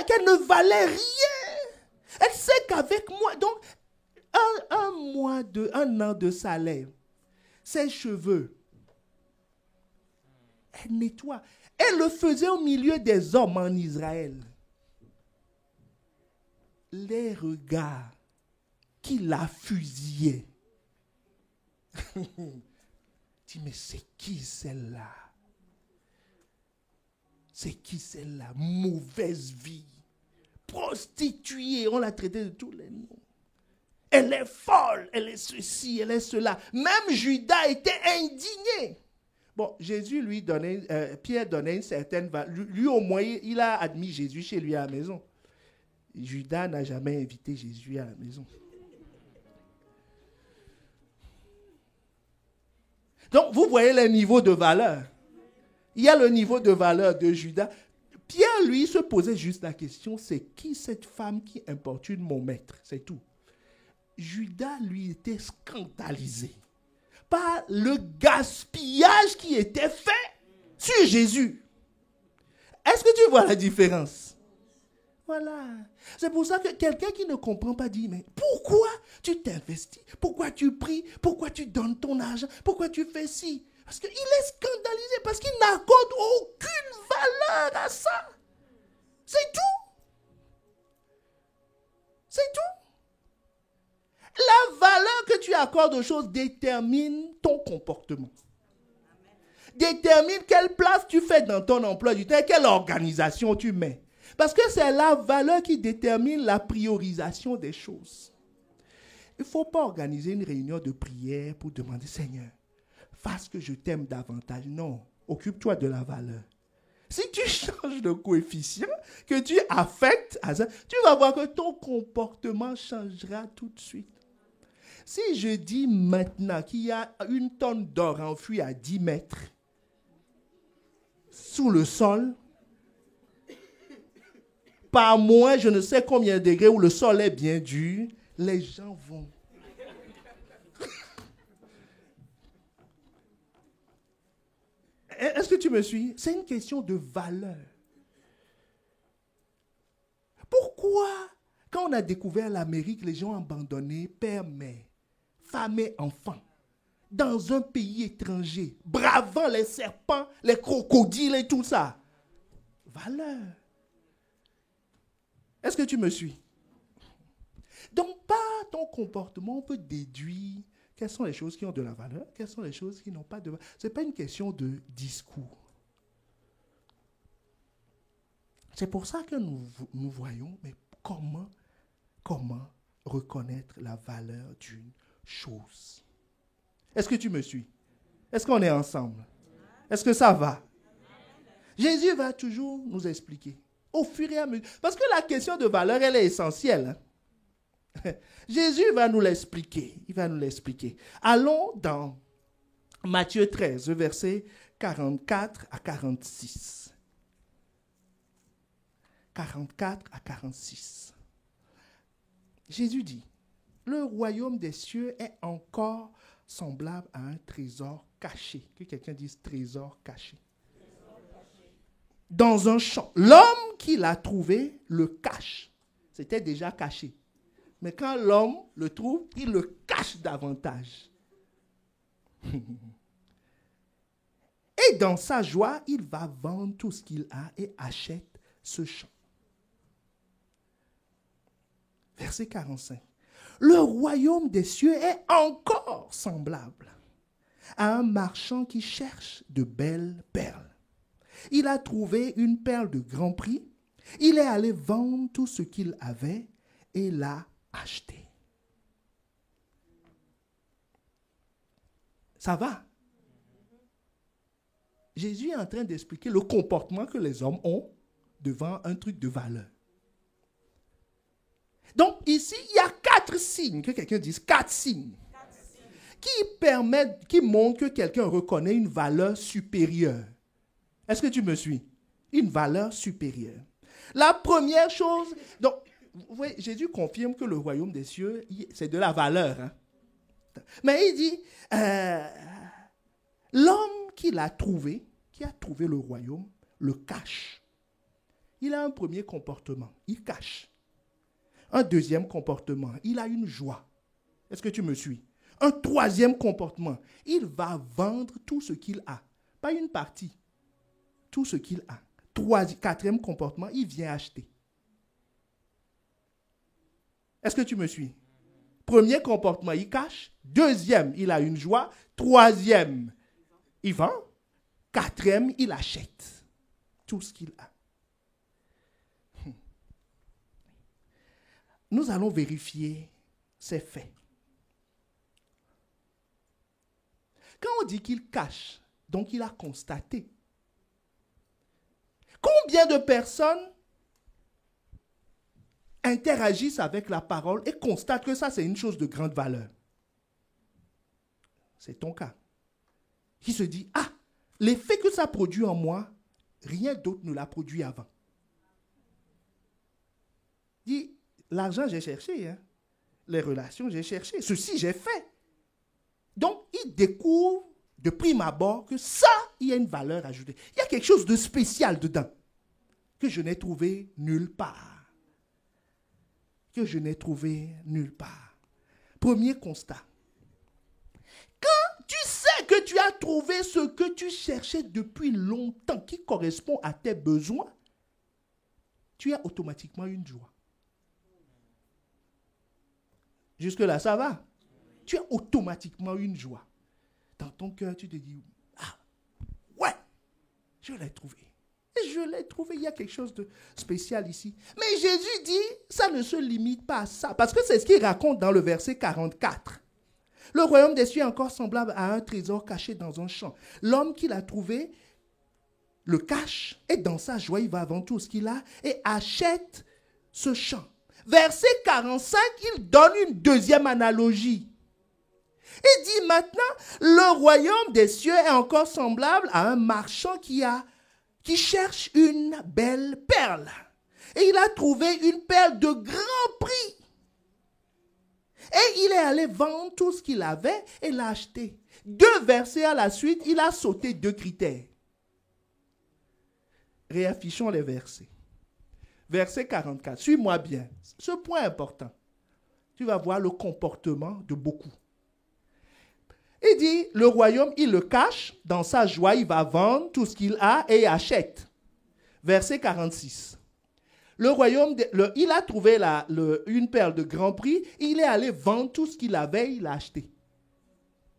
Qu'elle ne valait rien. Elle sait qu'avec moi, donc, un an de salaire, ses cheveux, elle nettoie. Elle le faisait au milieu des hommes en Israël. Les regards qui la fusillaient. Dis, mais c'est qui celle-là? C'est qui celle-là? Mauvaise vie. Prostituée, on l'a traitée de tous les noms. Elle est folle, elle est ceci, elle est cela. Même Judas était indigné. Bon, Jésus Pierre donnait une certaine valeur. Lui au moins, il a admis Jésus chez lui à la maison. Judas n'a jamais invité Jésus à la maison. Donc, vous voyez les niveaux de valeur. Il y a le niveau de valeur de Judas. Pierre, lui, se posait juste la question, c'est qui cette femme qui importune mon maître? C'est tout. Judas, lui, était scandalisé par le gaspillage qui était fait sur Jésus. Est-ce que tu vois la différence? Voilà. C'est pour ça que quelqu'un qui ne comprend pas dit, mais pourquoi tu t'investis? Pourquoi tu pries? Pourquoi tu donnes ton argent? Pourquoi tu fais ci? Parce qu'il est scandalisé, parce qu'il n'accorde aucune valeur à ça. C'est tout. C'est tout. La valeur que tu accordes aux choses détermine ton comportement. Détermine quelle place tu fais dans ton emploi du temps, quelle organisation tu mets. Parce que c'est la valeur qui détermine la priorisation des choses. Il ne faut pas organiser une réunion de prière pour demander, Seigneur, fasse que je t'aime davantage. Non, occupe-toi de la valeur. Si tu changes de coefficient, que tu affectes à ça, tu vas voir que ton comportement changera tout de suite. Si je dis maintenant qu'il y a une tonne d'or enfouie à 10 mètres sous le sol, par moins je ne sais combien de degrés où le sol est bien dur, les gens vont. Est-ce que tu me suis? C'est une question de valeur. Pourquoi, quand on a découvert l'Amérique, les gens ont abandonné père, mère, femme et enfants, dans un pays étranger, bravant les serpents, les crocodiles et tout ça? Valeur. Est-ce que tu me suis? Donc, par ton comportement, on peut déduire quelles sont les choses qui ont de la valeur, quelles sont les choses qui n'ont pas de valeur. Ce n'est pas une question de discours. C'est pour ça que nous voyons, mais comment reconnaître la valeur d'une chose? Est-ce que tu me suis? Est-ce qu'on est ensemble? Est-ce que ça va? Jésus va toujours nous expliquer, au fur et à mesure. Parce que la question de valeur, elle est essentielle. Jésus va nous l'expliquer. Il va nous l'expliquer. Allons dans Matthieu 13, versets 44 à 46. 44 à 46. Jésus dit, le royaume des cieux est encore semblable à un trésor caché. Que quelqu'un dise trésor caché. Dans un champ. L'homme qui l'a trouvé le cache. C'était déjà caché. Mais quand l'homme le trouve, il le cache davantage. Et dans sa joie, il va vendre tout ce qu'il a et achète ce champ. Verset 45. Le royaume des cieux est encore semblable à un marchand qui cherche de belles perles. Il a trouvé une perle de grand prix. Il est allé vendre tout ce qu'il avait et l'a acheté. Ça va? Jésus est en train d'expliquer le comportement que les hommes ont devant un truc de valeur. Donc ici, il y a 4 signes, que quelqu'un dise 4 signes, qui montrent que quelqu'un reconnaît une valeur supérieure. Est-ce que tu me suis? Une valeur supérieure. La première chose, donc, vous voyez, Jésus confirme que le royaume des cieux, c'est de la valeur. Hein? Mais il dit, l'homme qui l'a trouvé, qui a trouvé le royaume, le cache. Il a un premier comportement, il cache. Un deuxième comportement, il a une joie. Est-ce que tu me suis? Un troisième comportement, il va vendre tout ce qu'il a. Pas une partie, tout ce qu'il a. Quatrième comportement, il vient acheter. Est-ce que tu me suis? Premier comportement, il cache. Deuxième, il a une joie. Troisième, il vend. Quatrième, il achète tout ce qu'il a. Nous allons vérifier ces faits. Quand on dit qu'il cache, donc il a constaté. Combien de personnes interagissent avec la parole et constatent que ça, c'est une chose de grande valeur? C'est ton cas. Qui se dit, l'effet que ça produit en moi, rien d'autre ne l'a produit avant. dit, l'argent j'ai cherché, hein. Les relations j'ai cherché, ceci j'ai fait. Donc, il découvre de prime abord que ça, il y a une valeur ajoutée. Il y a quelque chose de spécial dedans que je n'ai trouvé nulle part. Que je n'ai trouvé nulle part. Premier constat. Quand tu sais que tu as trouvé ce que tu cherchais depuis longtemps, qui correspond à tes besoins, tu as automatiquement une joie. Jusque-là, ça va. Tu as automatiquement une joie. Dans ton cœur, tu te dis, ah, ouais, je l'ai trouvé. Et je l'ai trouvé, il y a quelque chose de spécial ici. Mais Jésus dit, ça ne se limite pas à ça. Parce que c'est ce qu'il raconte dans le verset 44. Le royaume des cieux est encore semblable à un trésor caché dans un champ. L'homme qui l'a trouvé le cache et dans sa joie, il va vendre tout ce qu'il a et achète ce champ. Verset 45, il donne une deuxième analogie. Il dit maintenant, le royaume des cieux est encore semblable à un marchand qui cherche une belle perle. Et il a trouvé une perle de grand prix. Et il est allé vendre tout ce qu'il avait et l'a acheté. 2 versets à la suite, il a sauté 2 critères. Réaffichons les versets. Verset 44, suis-moi bien. Ce point est important. Tu vas voir le comportement de beaucoup. Il dit, le royaume, il le cache. Dans sa joie, il va vendre tout ce qu'il a et achète. Verset 46. Le royaume, il a trouvé une perle de grand prix. Il est allé vendre tout ce qu'il avait, il l'a acheté.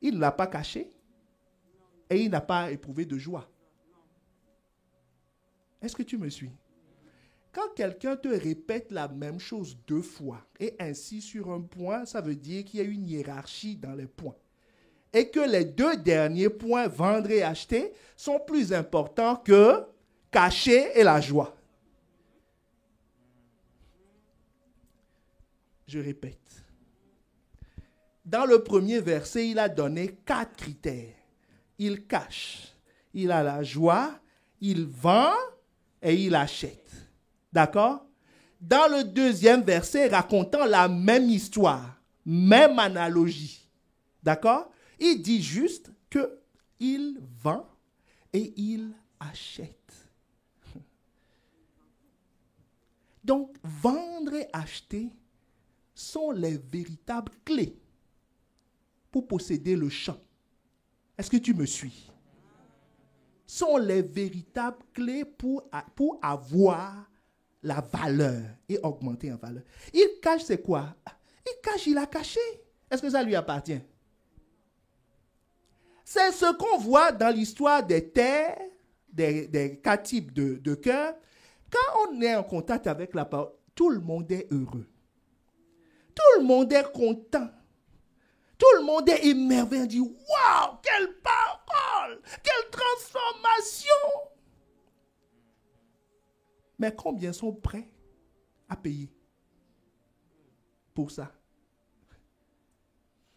Il ne l'a pas caché. Et il n'a pas éprouvé de joie. Est-ce que tu me suis? Quand quelqu'un te répète la même chose 2 fois et insiste sur un point, ça veut dire qu'il y a une hiérarchie dans les points. Et que les 2 derniers points, vendre et acheter, sont plus importants que cacher et la joie. Je répète. Dans le premier verset, il a donné 4 critères. Il cache, il a la joie, il vend et il achète. D'accord? Dans le deuxième verset, racontant la même histoire, même analogie. D'accord? Il dit juste qu'il vend et il achète. Donc, vendre et acheter sont les véritables clés pour posséder le champ. Est-ce que tu me suis? Sont les véritables clés pour avoir la valeur et augmenter en valeur. Il cache, c'est quoi? Il cache, il a caché. Est-ce que ça lui appartient? C'est ce qu'on voit dans l'histoire des terres, des 4 types de cœurs. Quand on est en contact avec la parole, tout le monde est heureux. Tout le monde est content. Tout le monde est émerveillé. On dit, waouh, quelle parole, quelle transformation. Mais combien sont prêts à payer pour ça?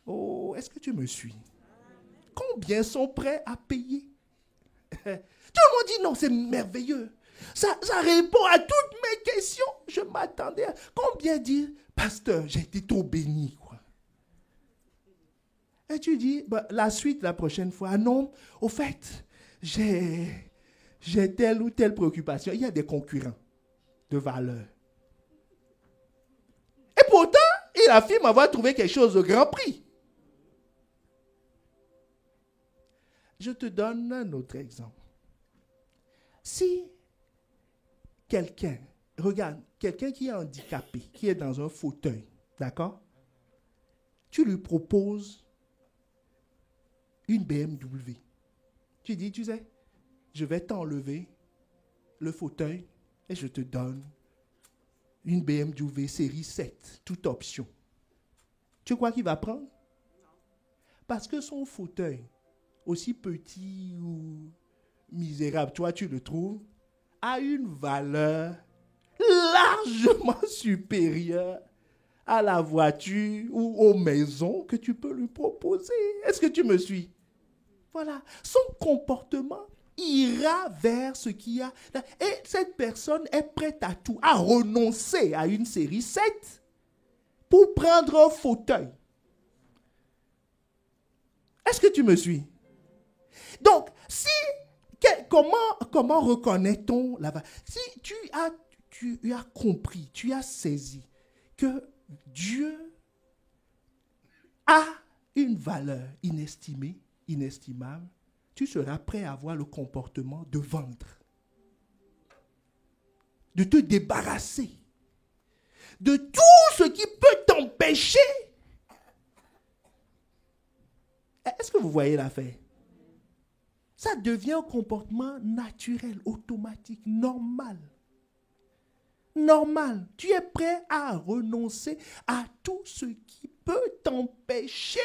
Oh, est-ce que tu me suis? Combien sont prêts à payer? Tout le monde dit non, c'est merveilleux. Ça répond à toutes mes questions. Je m'attendais à... Combien disent, pasteur, j'ai été trop béni, quoi. Et tu dis, la suite, la prochaine fois. Ah non, au fait, j'ai telle ou telle préoccupation. Il y a des concurrents de valeur. Et pourtant, il affirme avoir trouvé quelque chose de grand prix. Je te donne un autre exemple. Si quelqu'un, regarde, quelqu'un qui est handicapé, qui est dans un fauteuil, d'accord? Tu lui proposes une BMW. Tu dis, tu sais, je vais t'enlever le fauteuil et je te donne une BMW série 7, toute option. Tu crois qu'il va prendre? Parce que son fauteuil, aussi petit ou misérable, toi tu le trouves, a une valeur largement supérieure à la voiture ou aux maisons que tu peux lui proposer. Est-ce que tu me suis? Voilà. Son comportement ira vers ce qu'il y a. Et cette personne est prête à tout, à renoncer à une série 7 pour prendre un fauteuil. Est-ce que tu me suis? Donc, comment reconnaît-on la valeur? Si tu as compris, tu as saisi que Dieu a une valeur inestimable, tu seras prêt à avoir le comportement de vendre, de te débarrasser de tout ce qui peut t'empêcher. Est-ce que vous voyez l'affaire? Ça devient un comportement naturel, automatique, normal. Normal. Tu es prêt à renoncer à tout ce qui peut t'empêcher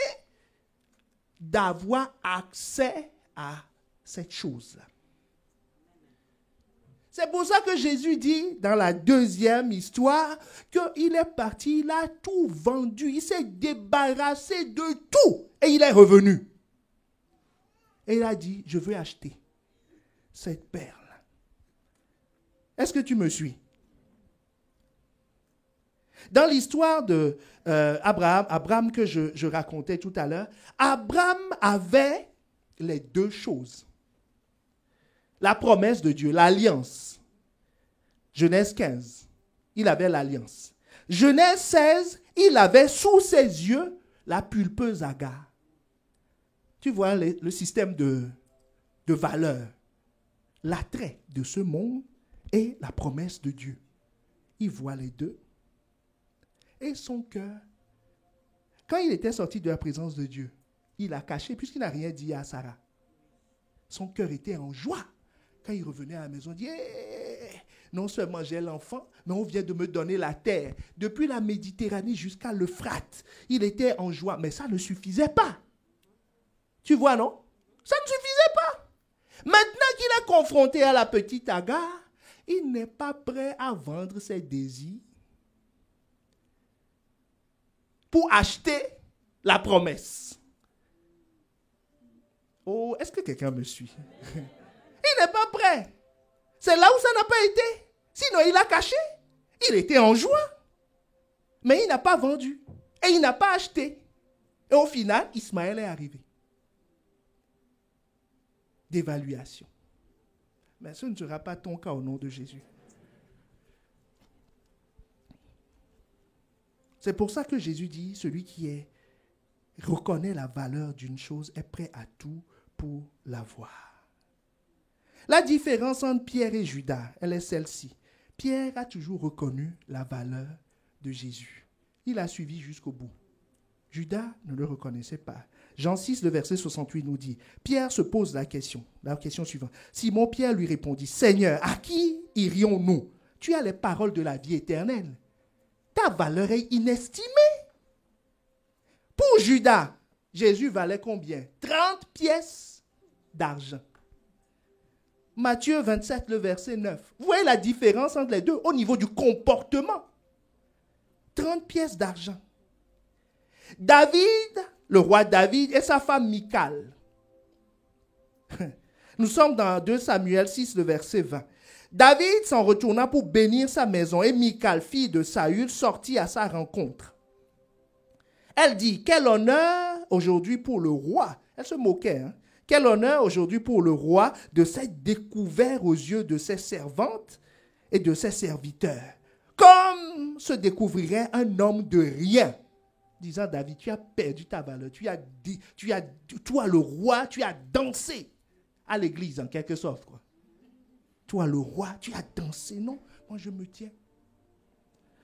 d'avoir accès à cette chose-là. C'est pour ça que Jésus dit dans la deuxième histoire qu'il est parti, il a tout vendu, il s'est débarrassé de tout et il est revenu. Et il a dit, je veux acheter cette perle. Est-ce que tu me suis? Dans l'histoire d'Abraham que je racontais tout à l'heure, Abraham avait les deux choses. La promesse de Dieu, l'alliance. Genèse 15, il avait l'alliance. Genèse 16, il avait sous ses yeux la pulpeuse Agar. Tu vois le système de valeurs. L'attrait de ce monde et la promesse de Dieu. Il voit les deux. Et son cœur, quand il était sorti de la présence de Dieu, il a caché puisqu'il n'a rien dit à Sarah. Son cœur était en joie. Quand il revenait à la maison, il dit, non seulement j'ai l'enfant, mais on vient de me donner la terre. Depuis la Méditerranée jusqu'à l'Euphrate, il était en joie. Mais ça ne suffisait pas. Tu vois, non? Ça ne suffisait pas. Maintenant qu'il est confronté à la petite Agar, il n'est pas prêt à vendre ses désirs pour acheter la promesse. Oh, est-ce que quelqu'un me suit? Il n'est pas prêt. C'est là où ça n'a pas été. Sinon, il a caché. Il était en joie. Mais il n'a pas vendu. Et il n'a pas acheté. Et au final, Ismaël est arrivé. D'évaluation. Mais ce ne sera pas ton cas au nom de Jésus. C'est pour ça que Jésus dit, celui qui reconnaît la valeur d'une chose est prêt à tout pour l'avoir. La différence entre Pierre et Judas, elle est celle-ci. Pierre a toujours reconnu la valeur de Jésus. Il a suivi jusqu'au bout. Judas ne le reconnaissait pas. Jean 6, le verset 68 nous dit, Pierre se pose la question suivante. Simon-Pierre lui répondit, Seigneur, à qui irions-nous? Tu as les paroles de la vie éternelle. Ta valeur est inestimée. Pour Judas, Jésus valait combien? 30 pièces d'argent. Matthieu 27, le verset 9. Vous voyez la différence entre les deux au niveau du comportement. 30 pièces d'argent. David, le roi David et sa femme Michal. Nous sommes dans 2 Samuel 6, le verset 20. David s'en retourna pour bénir sa maison et Michal, fille de Saül, sortit à sa rencontre. Elle dit, quel honneur aujourd'hui pour le roi. Elle se moquait, hein? Quel honneur aujourd'hui pour le roi de s'être découvert aux yeux de ses servantes et de ses serviteurs, comme se découvrirait un homme de rien. Disant, David, tu as perdu ta valeur, toi le roi, tu as dansé à l'église en quelque sorte, quoi. Toi le roi, tu as dansé, non? Moi je me tiens.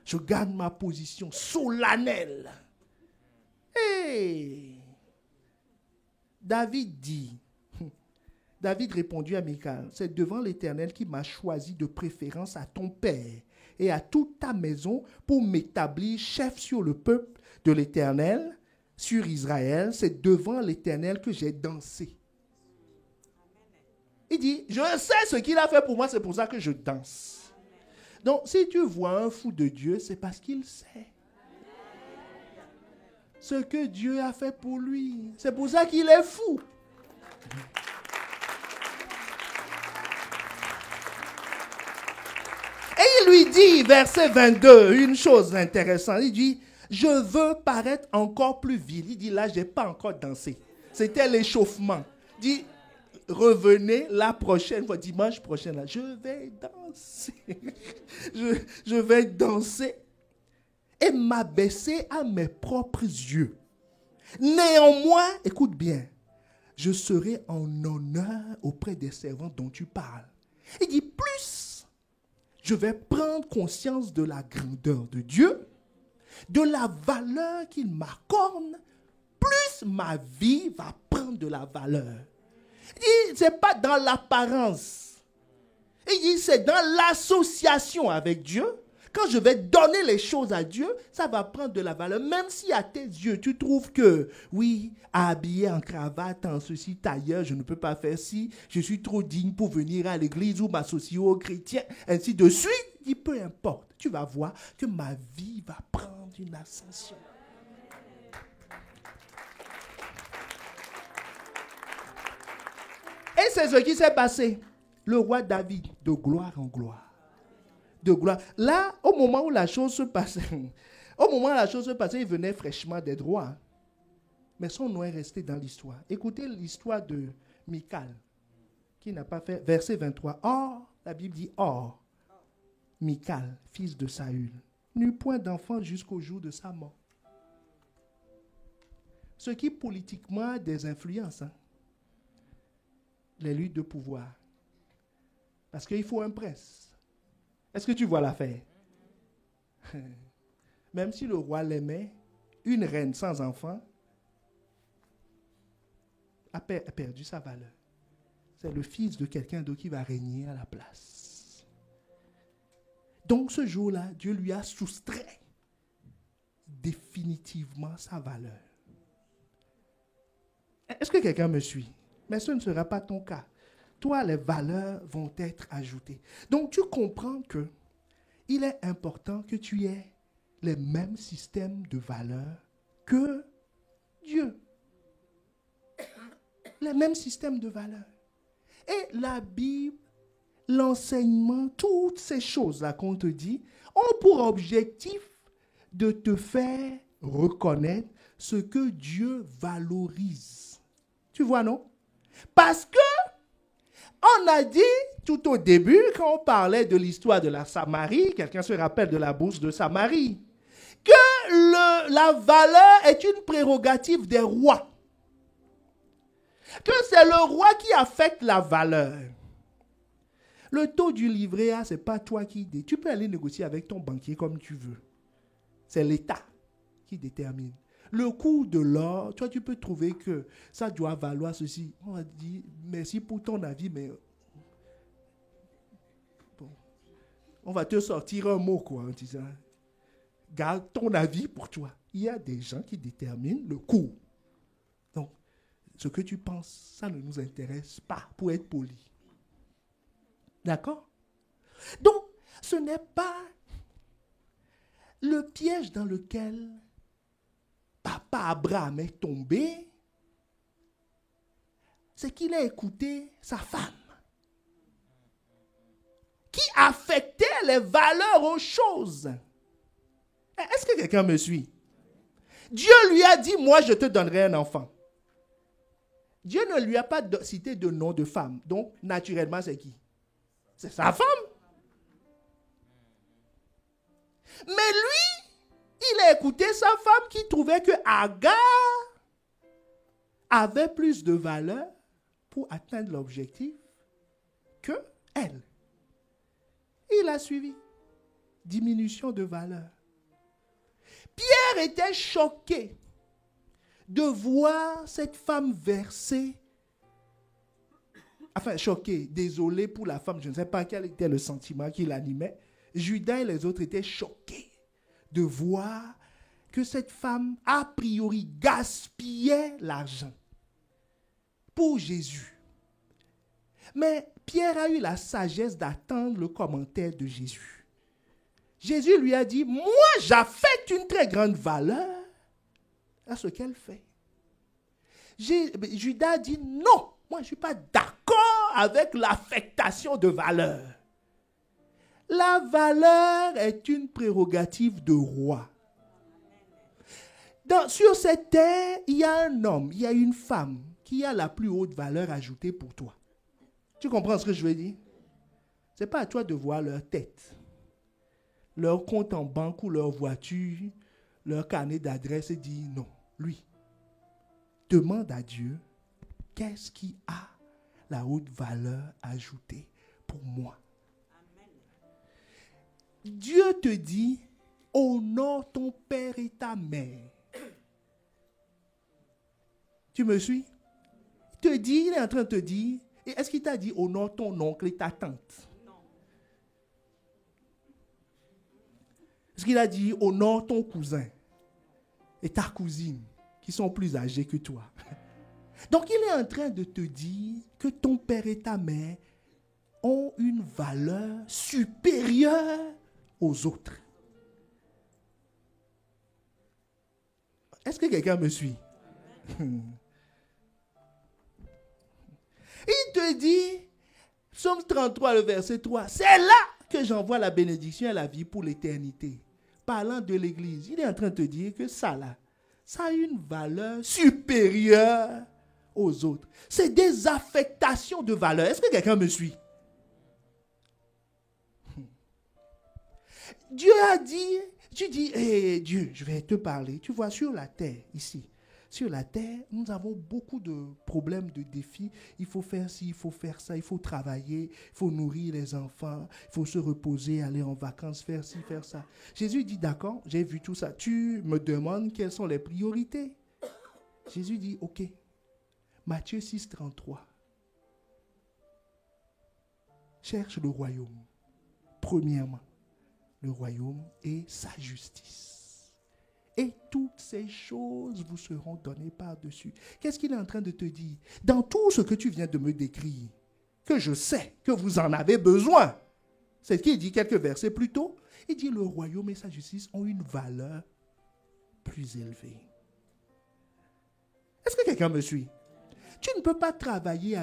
Je garde ma position solennelle. Hey! David répondit à Michal, c'est devant l'Éternel qui m'a choisi de préférence à ton père et à toute ta maison pour m'établir chef sur le peuple de l'Éternel, sur Israël. C'est devant l'Éternel que j'ai dansé. Il dit, je sais ce qu'il a fait pour moi, c'est pour ça que je danse. Donc, si tu vois un fou de Dieu, c'est parce qu'il sait ce que Dieu a fait pour lui. C'est pour ça qu'il est fou. lui dit, verset 22, une chose intéressante. Il dit, je veux paraître encore plus vil. Il dit, là, je n'ai pas encore dansé. C'était l'échauffement. Il dit, revenez la prochaine fois, dimanche prochain, là, je vais danser. je vais danser et m'abaisser à mes propres yeux. Néanmoins, écoute bien, je serai en honneur auprès des servants dont tu parles. Il dit, plus je vais prendre conscience de la grandeur de Dieu, de la valeur qu'il m'accorde, plus ma vie va prendre de la valeur. Il dit, ce n'est pas dans l'apparence. Il dit, c'est dans l'association avec Dieu. Quand je vais donner les choses à Dieu, ça va prendre de la valeur. Même si à tes yeux, tu trouves que, oui, habillé en cravate, en ceci, tailleur, je ne peux pas faire ci, je suis trop digne pour venir à l'église ou m'associer aux chrétiens, ainsi de suite. Il dit, peu importe, tu vas voir que ma vie va prendre une ascension. Et c'est ce qui s'est passé. Le roi David, de gloire en gloire. De gloire. Là, au moment où la chose se passait, il venait fraîchement d'être roi. Mais son nom est resté dans l'histoire. Écoutez l'histoire de Michal, qui n'a pas fait, verset 23. Or, la Bible dit, or, Michal, fils de Saül, n'eut point d'enfant jusqu'au jour de sa mort. Ce qui politiquement a des influences, les luttes de pouvoir. Parce qu'il faut un prince. Est-ce que tu vois l'affaire? Même si le roi l'aimait, une reine sans enfant a perdu sa valeur. C'est le fils de quelqu'un d'autre qui va régner à la place. Donc ce jour-là, Dieu lui a soustrait définitivement sa valeur. Est-ce que quelqu'un me suit? Mais ce ne sera pas ton cas. Toi, les valeurs vont être ajoutées. Donc, tu comprends que il est important que tu aies les mêmes systèmes de valeurs que Dieu. Les mêmes systèmes de valeurs. Et la Bible, l'enseignement, toutes ces choses-là qu'on te dit, ont pour objectif de te faire reconnaître ce que Dieu valorise. Tu vois, non? Parce que on a dit tout au début, quand on parlait de l'histoire de la Samarie, quelqu'un se rappelle de la bourse de Samarie, que la valeur est une prérogative des rois. Que c'est le roi qui affecte la valeur. Le taux du livret A, ce n'est pas toi qui dit. Tu peux aller négocier avec ton banquier comme tu veux. C'est l'État qui détermine. Le coût de l'or, toi, tu peux trouver que ça doit valoir ceci. On va dire, merci pour ton avis, mais bon, on va te sortir un mot, quoi, en disant, garde ton avis pour toi. Il y a des gens qui déterminent le coût. Donc, ce que tu penses, ça ne nous intéresse pas, pour être poli. D'accord? Donc, ce n'est pas le piège dans lequel Papa Abraham est tombé, c'est qu'il a écouté sa femme, qui affectait les valeurs aux choses. Est-ce que quelqu'un me suit? Dieu lui a dit, moi je te donnerai un enfant. Dieu ne lui a pas cité de nom de femme. Donc, naturellement, c'est qui? C'est sa femme. Mais lui, il a écouté sa femme qui trouvait que Agar avait plus de valeur pour atteindre l'objectif que elle. Il a suivi. Diminution de valeur. Pierre était choqué de voir cette femme verser. Enfin, choqué, désolé pour la femme, je ne sais pas quel était le sentiment qui l'animait. Judas et les autres étaient choqués de voir que cette femme, a priori, gaspillait l'argent pour Jésus. Mais Pierre a eu la sagesse d'attendre le commentaire de Jésus. Jésus lui a dit, moi j'affecte une très grande valeur à ce qu'elle fait. Judas a dit, non, moi je ne suis pas d'accord avec l'affectation de valeur. La valeur est une prérogative de roi. Sur cette terre, il y a un homme, il y a une femme qui a la plus haute valeur ajoutée pour toi. Tu comprends ce que je veux dire? Ce n'est pas à toi de voir leur tête, leur compte en banque ou leur voiture, leur carnet d'adresse et dire non. Lui, demande à Dieu, qu'est-ce qui a la haute valeur ajoutée pour moi? Amen. Dieu te dit, honore ton père et ta mère. Tu me suis? Il est en train de te dire, et est-ce qu'il t'a dit honore ton oncle et ta tante? Non. Est-ce qu'il a dit honore ton cousin et ta cousine qui sont plus âgés que toi? Donc il est en train de te dire que ton père et ta mère ont une valeur supérieure aux autres. Est-ce que quelqu'un me suit? Il te dit, Psaume 33, le verset 3, c'est là que j'envoie la bénédiction et la vie pour l'éternité. Parlant de l'Église, il est en train de te dire que ça là, ça a une valeur supérieure aux autres. C'est des affectations de valeur. Est-ce que quelqu'un me suit? Dieu a dit, tu dis, Dieu, je vais te parler. Tu vois, sur la terre, ici, sur la terre, nous avons beaucoup de problèmes, de défis. Il faut faire ci, il faut faire ça, il faut travailler, il faut nourrir les enfants, il faut se reposer, aller en vacances, faire ci, faire ça. Jésus dit, d'accord, j'ai vu tout ça. Tu me demandes quelles sont les priorités. Jésus dit, ok. Matthieu 6, 33. Cherche le royaume. Premièrement, le royaume et sa justice. Et toutes ces choses vous seront données par-dessus. Qu'est-ce qu'il est en train de te dire? Dans tout ce que tu viens de me décrire, que je sais que vous en avez besoin. C'est ce qu'il dit quelques versets plus tôt. Il dit le royaume et sa justice ont une valeur plus élevée. Est-ce que quelqu'un me suit? Tu ne peux pas travailler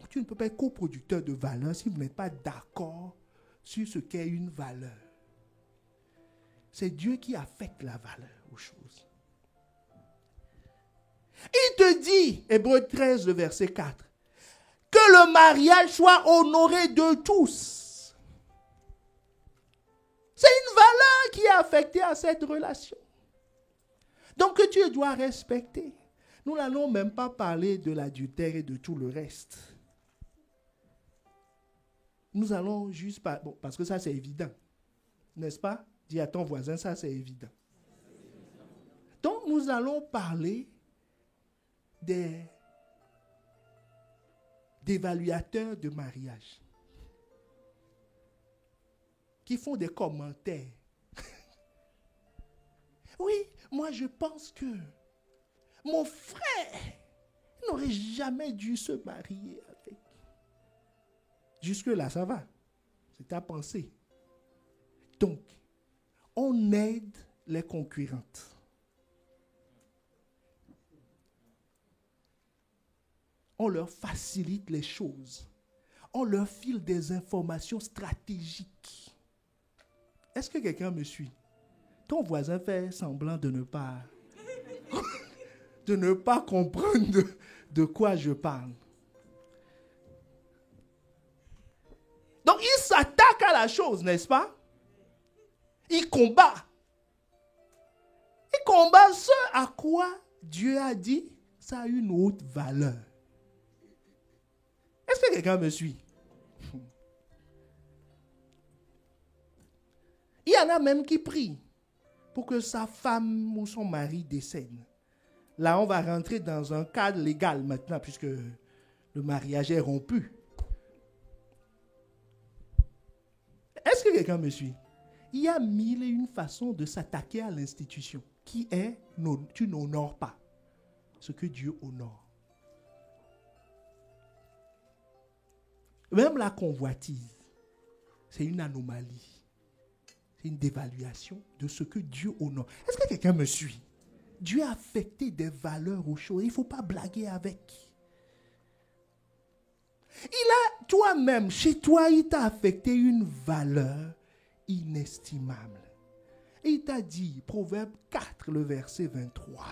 tu ne peux pas être coproducteur de valeur si vous n'êtes pas d'accord sur ce qu'est une valeur. C'est Dieu qui affecte la valeur aux choses. Il te dit, Hébreux 13, le verset 4, que le mariage soit honoré de tous. C'est une valeur qui est affectée à cette relation. Donc que tu dois respecter. Nous n'allons même pas parler de l'adultère et de tout le reste. Nous allons juste parce que ça c'est évident. N'est-ce pas? Dis à ton voisin, ça c'est évident. Donc nous allons parler d'évaluateurs de mariage qui font des commentaires. Oui, moi je pense que mon frère n'aurait jamais dû se marier avec. Jusque-là, ça va. C'est ta pensée. Donc, on aide les concurrentes. On leur facilite les choses. On leur file des informations stratégiques. Est-ce que quelqu'un me suit? Ton voisin fait semblant de ne pas comprendre de quoi je parle. Donc, il s'attaque à la chose, n'est-ce pas? Il combat. Il combat ce à quoi Dieu a dit, ça a une haute valeur. Est-ce que quelqu'un me suit? Il y en a même qui prient pour que sa femme ou son mari décède. Là, on va rentrer dans un cadre légal maintenant, puisque le mariage est rompu. Est-ce que quelqu'un me suit? Il y a 1001 façons de s'attaquer à l'institution, qui est, tu n'honores pas ce que Dieu honore. Même la convoitise, c'est une anomalie. C'est une dévaluation de ce que Dieu honore. Est-ce que quelqu'un me suit? Dieu a affecté des valeurs aux choses. Il ne faut pas blaguer avec. toi-même, chez toi, il t'a affecté une valeur inestimable. Et il t'a dit, Proverbe 4, le verset 23.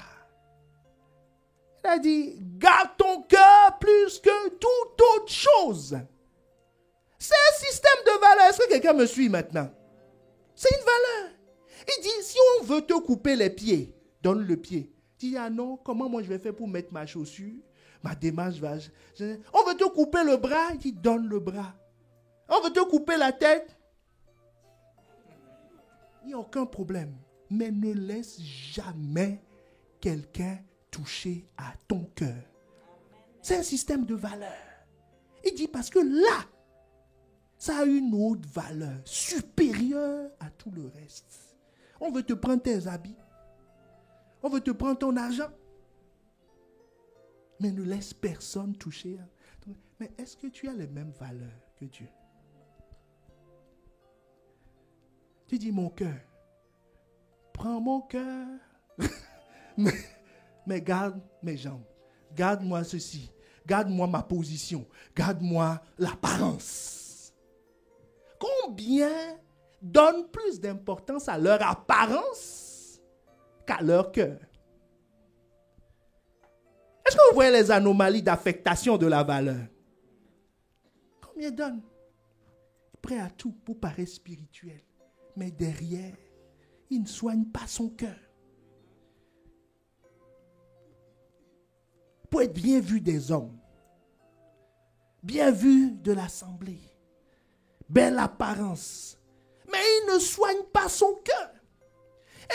Il a dit, garde ton cœur plus que toute autre chose. C'est un système de valeur. Est-ce que quelqu'un me suit maintenant? C'est une valeur. Il dit, si on veut te couper les pieds, donne le pied. Tu dis, ah non, comment moi je vais faire pour mettre ma chaussure? Ma démarche va... On veut te couper le bras, il dit, donne le bras. On veut te couper la tête. Il n'y a aucun problème. Mais ne laisse jamais quelqu'un toucher à ton cœur. C'est un système de valeur. Il dit, parce que là, ça a une autre valeur supérieure à tout le reste. On veut te prendre tes habits. On veut te prendre ton argent. Mais ne laisse personne toucher. Mais est-ce que tu as les mêmes valeurs que Dieu? Tu dis mon cœur. Prends mon cœur. mais garde mes jambes. Garde-moi ceci. Garde-moi ma position. Garde-moi l'apparence. Combien donnent plus d'importance à leur apparence qu'à leur cœur? Est-ce que vous voyez les anomalies d'affectation de la valeur? Combien donnent? Prêt à tout pour paraître spirituel. Mais derrière, il ne soigne pas son cœur. Pour être bien vu des hommes, bien vu de l'assemblée, belle apparence, mais il ne soigne pas son cœur.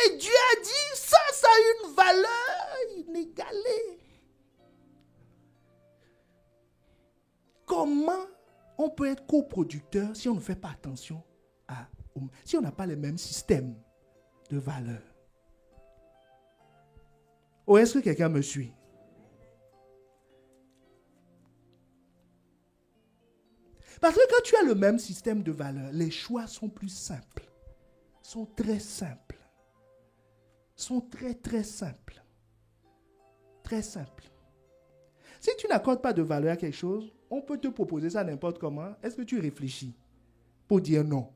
Et Dieu a dit, ça a une valeur inégalée. Comment on peut être coproducteur si on ne fait pas attention si on n'a pas les mêmes systèmes de valeurs? Ou est-ce que quelqu'un me suit? Parce que quand tu as le même système de valeurs, les choix sont plus simples, sont très simples, sont très très simples, très simples. Si tu n'accordes pas de valeur à quelque chose, on peut te proposer ça n'importe comment. Est-ce que tu réfléchis pour dire non?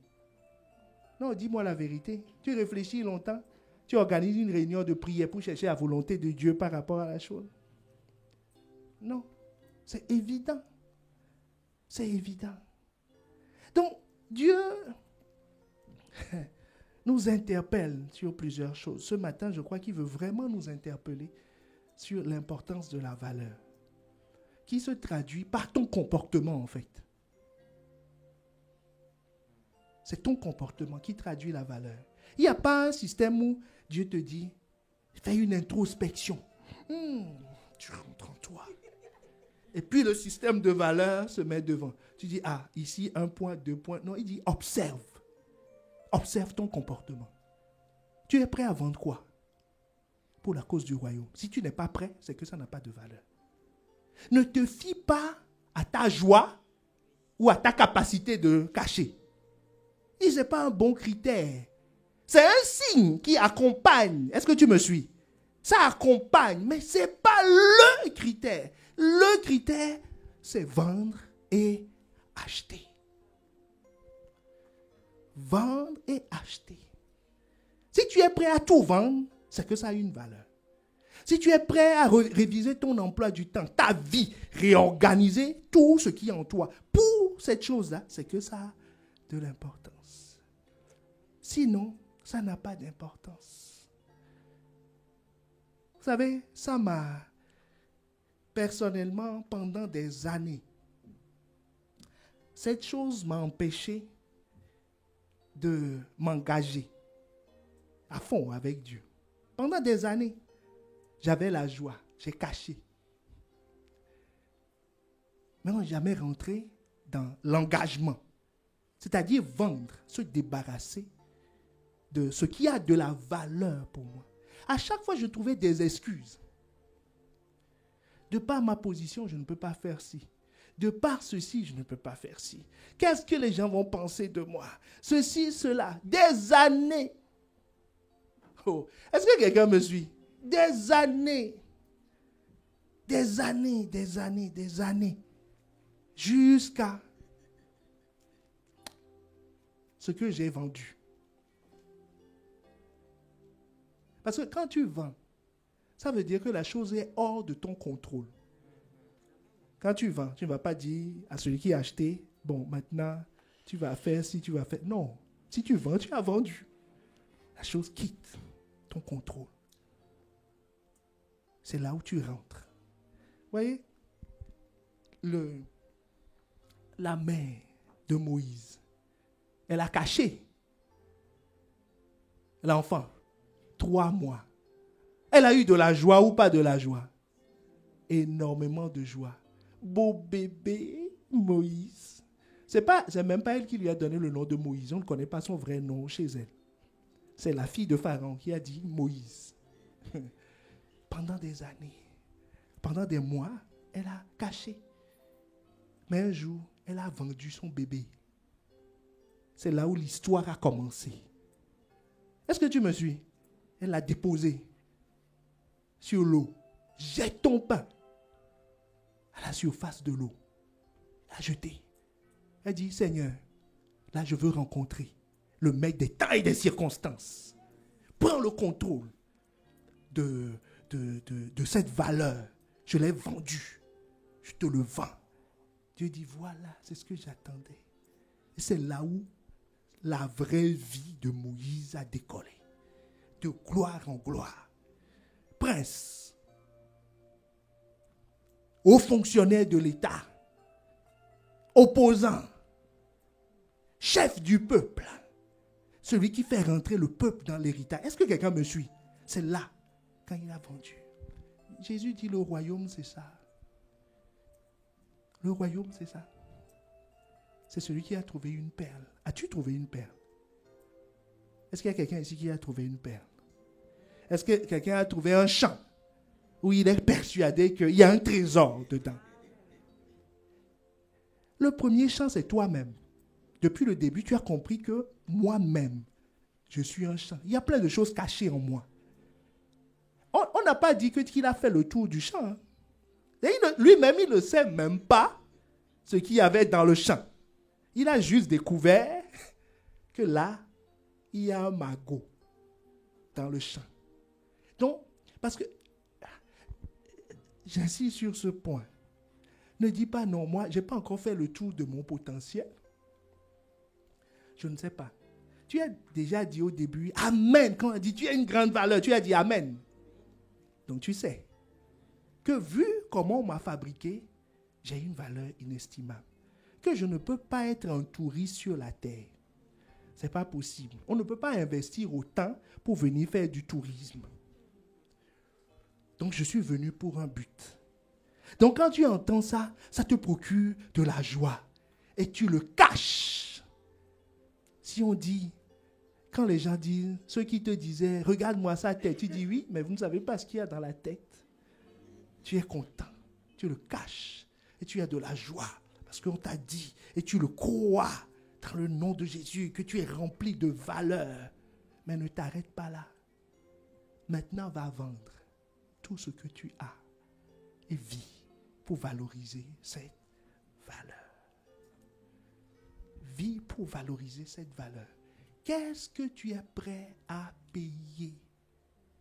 Non, dis-moi la vérité. Tu réfléchis longtemps. Tu organises une réunion de prière pour chercher la volonté de Dieu par rapport à la chose. Non, c'est évident. C'est évident. Donc, Dieu nous interpelle sur plusieurs choses. Ce matin, je crois qu'il veut vraiment nous interpeller sur l'importance de la valeur, qui se traduit par ton comportement, en fait. C'est ton comportement qui traduit la valeur. Il n'y a pas un système où Dieu te dit, fais une introspection. Tu rentres en toi. Et puis le système de valeur se met devant. Tu dis, ah, ici, 1 point, 2 points. Non, il dit, observe. Observe ton comportement. Tu es prêt à vendre quoi? Pour la cause du royaume. Si tu n'es pas prêt, c'est que ça n'a pas de valeur. Ne te fie pas à ta joie ou à ta capacité de cacher. Ce n'est pas un bon critère. C'est un signe qui accompagne. Est-ce que tu me suis? Ça accompagne, mais ce n'est pas le critère. Le critère, c'est vendre et acheter. Vendre et acheter. Si tu es prêt à tout vendre, c'est que ça a une valeur. Si tu es prêt à réviser ton emploi du temps, ta vie, réorganiser tout ce qui est en toi pour cette chose-là, c'est que ça a de l'importance. Sinon, ça n'a pas d'importance. Vous savez, ça m'a, personnellement, pendant des années, cette chose m'a empêché de m'engager à fond avec Dieu. Pendant des années, j'avais la joie, j'ai caché. Mais on n'est jamais rentré dans l'engagement. C'est-à-dire vendre, se débarrasser de ce qui a de la valeur pour moi. À chaque fois, je trouvais des excuses. De par ma position, je ne peux pas faire ci. De par ceci, je ne peux pas faire ci. Qu'est-ce que les gens vont penser de moi? Ceci, cela. Des années. Oh, est-ce que quelqu'un me suit? Des années. Des années, des années, des années. Jusqu'à ce que j'ai vendu. Parce que quand tu vends, ça veut dire que la chose est hors de ton contrôle. Quand tu vends, tu ne vas pas dire à celui qui a acheté, bon, maintenant, tu vas faire ci, tu vas faire... Non, si tu vends, tu as vendu. La chose quitte ton contrôle. C'est là où tu rentres. Vous voyez, la mère de Moïse, elle a caché l'enfant 3 mois. Elle a eu de la joie ou pas de la joie? Énormément de joie. Beau bébé Moïse. C'est même pas elle qui lui a donné le nom de Moïse. On ne connaît pas son vrai nom chez elle. C'est la fille de Pharaon qui a dit Moïse. Pendant des années, pendant des mois, elle a caché. Mais un jour, elle a vendu son bébé. C'est là où l'histoire a commencé. Est-ce que tu me suis? Elle l'a déposé sur l'eau. Jette ton pain à la surface de l'eau. Elle a jeté. Elle dit, Seigneur, là je veux rencontrer le maître des temps et des circonstances. Prends le contrôle de cette valeur. Je l'ai vendue. Je te le vends. Dieu dit, voilà, c'est ce que j'attendais. Et c'est là où la vraie vie de Moïse a décollé. De gloire en gloire. Prince, haut fonctionnaire de l'État, opposant, chef du peuple, celui qui fait rentrer le peuple dans l'héritage. Est-ce que quelqu'un me suit? C'est là, quand il a vendu. Jésus dit, le royaume, c'est ça. Le royaume, c'est ça. C'est celui qui a trouvé une perle. As-tu trouvé une perle? Est-ce qu'il y a quelqu'un ici qui a trouvé une perle? Est-ce que quelqu'un a trouvé un champ où il est persuadé qu'il y a un trésor dedans? Le premier champ, c'est toi-même. Depuis le début, tu as compris que moi-même, je suis un champ. Il y a plein de choses cachées en moi. On n'a pas dit qu'il a fait le tour du champ. Hein. Lui-même, il ne sait même pas ce qu'il y avait dans le champ. Il a juste découvert que là, il y a un magot dans le champ. Donc, parce que, j'insiste sur ce point, ne dis pas non, moi, je n'ai pas encore fait le tour de mon potentiel. Je ne sais pas. Tu as déjà dit au début, Amen, quand on a dit, tu as une grande valeur, tu as dit Amen. Donc tu sais que vu comment on m'a fabriqué, j'ai une valeur inestimable. Que je ne peux pas être un touriste sur la terre. Ce n'est pas possible. On ne peut pas investir autant pour venir faire du tourisme. Donc je suis venu pour un but. Donc quand tu entends ça, ça te procure de la joie. Et tu le caches. Si on dit, quand les gens disent, ceux qui te disaient, regarde-moi sa tête, tu dis oui, mais vous ne savez pas ce qu'il y a dans la tête. Tu es content, tu le caches et tu as de la joie parce qu'on t'a dit et tu le crois dans le nom de Jésus que tu es rempli de valeur. Mais ne t'arrête pas là. Maintenant, va vendre tout ce que tu as et vis pour valoriser cette valeur. Vis pour valoriser cette valeur. Qu'est-ce que tu es prêt à payer?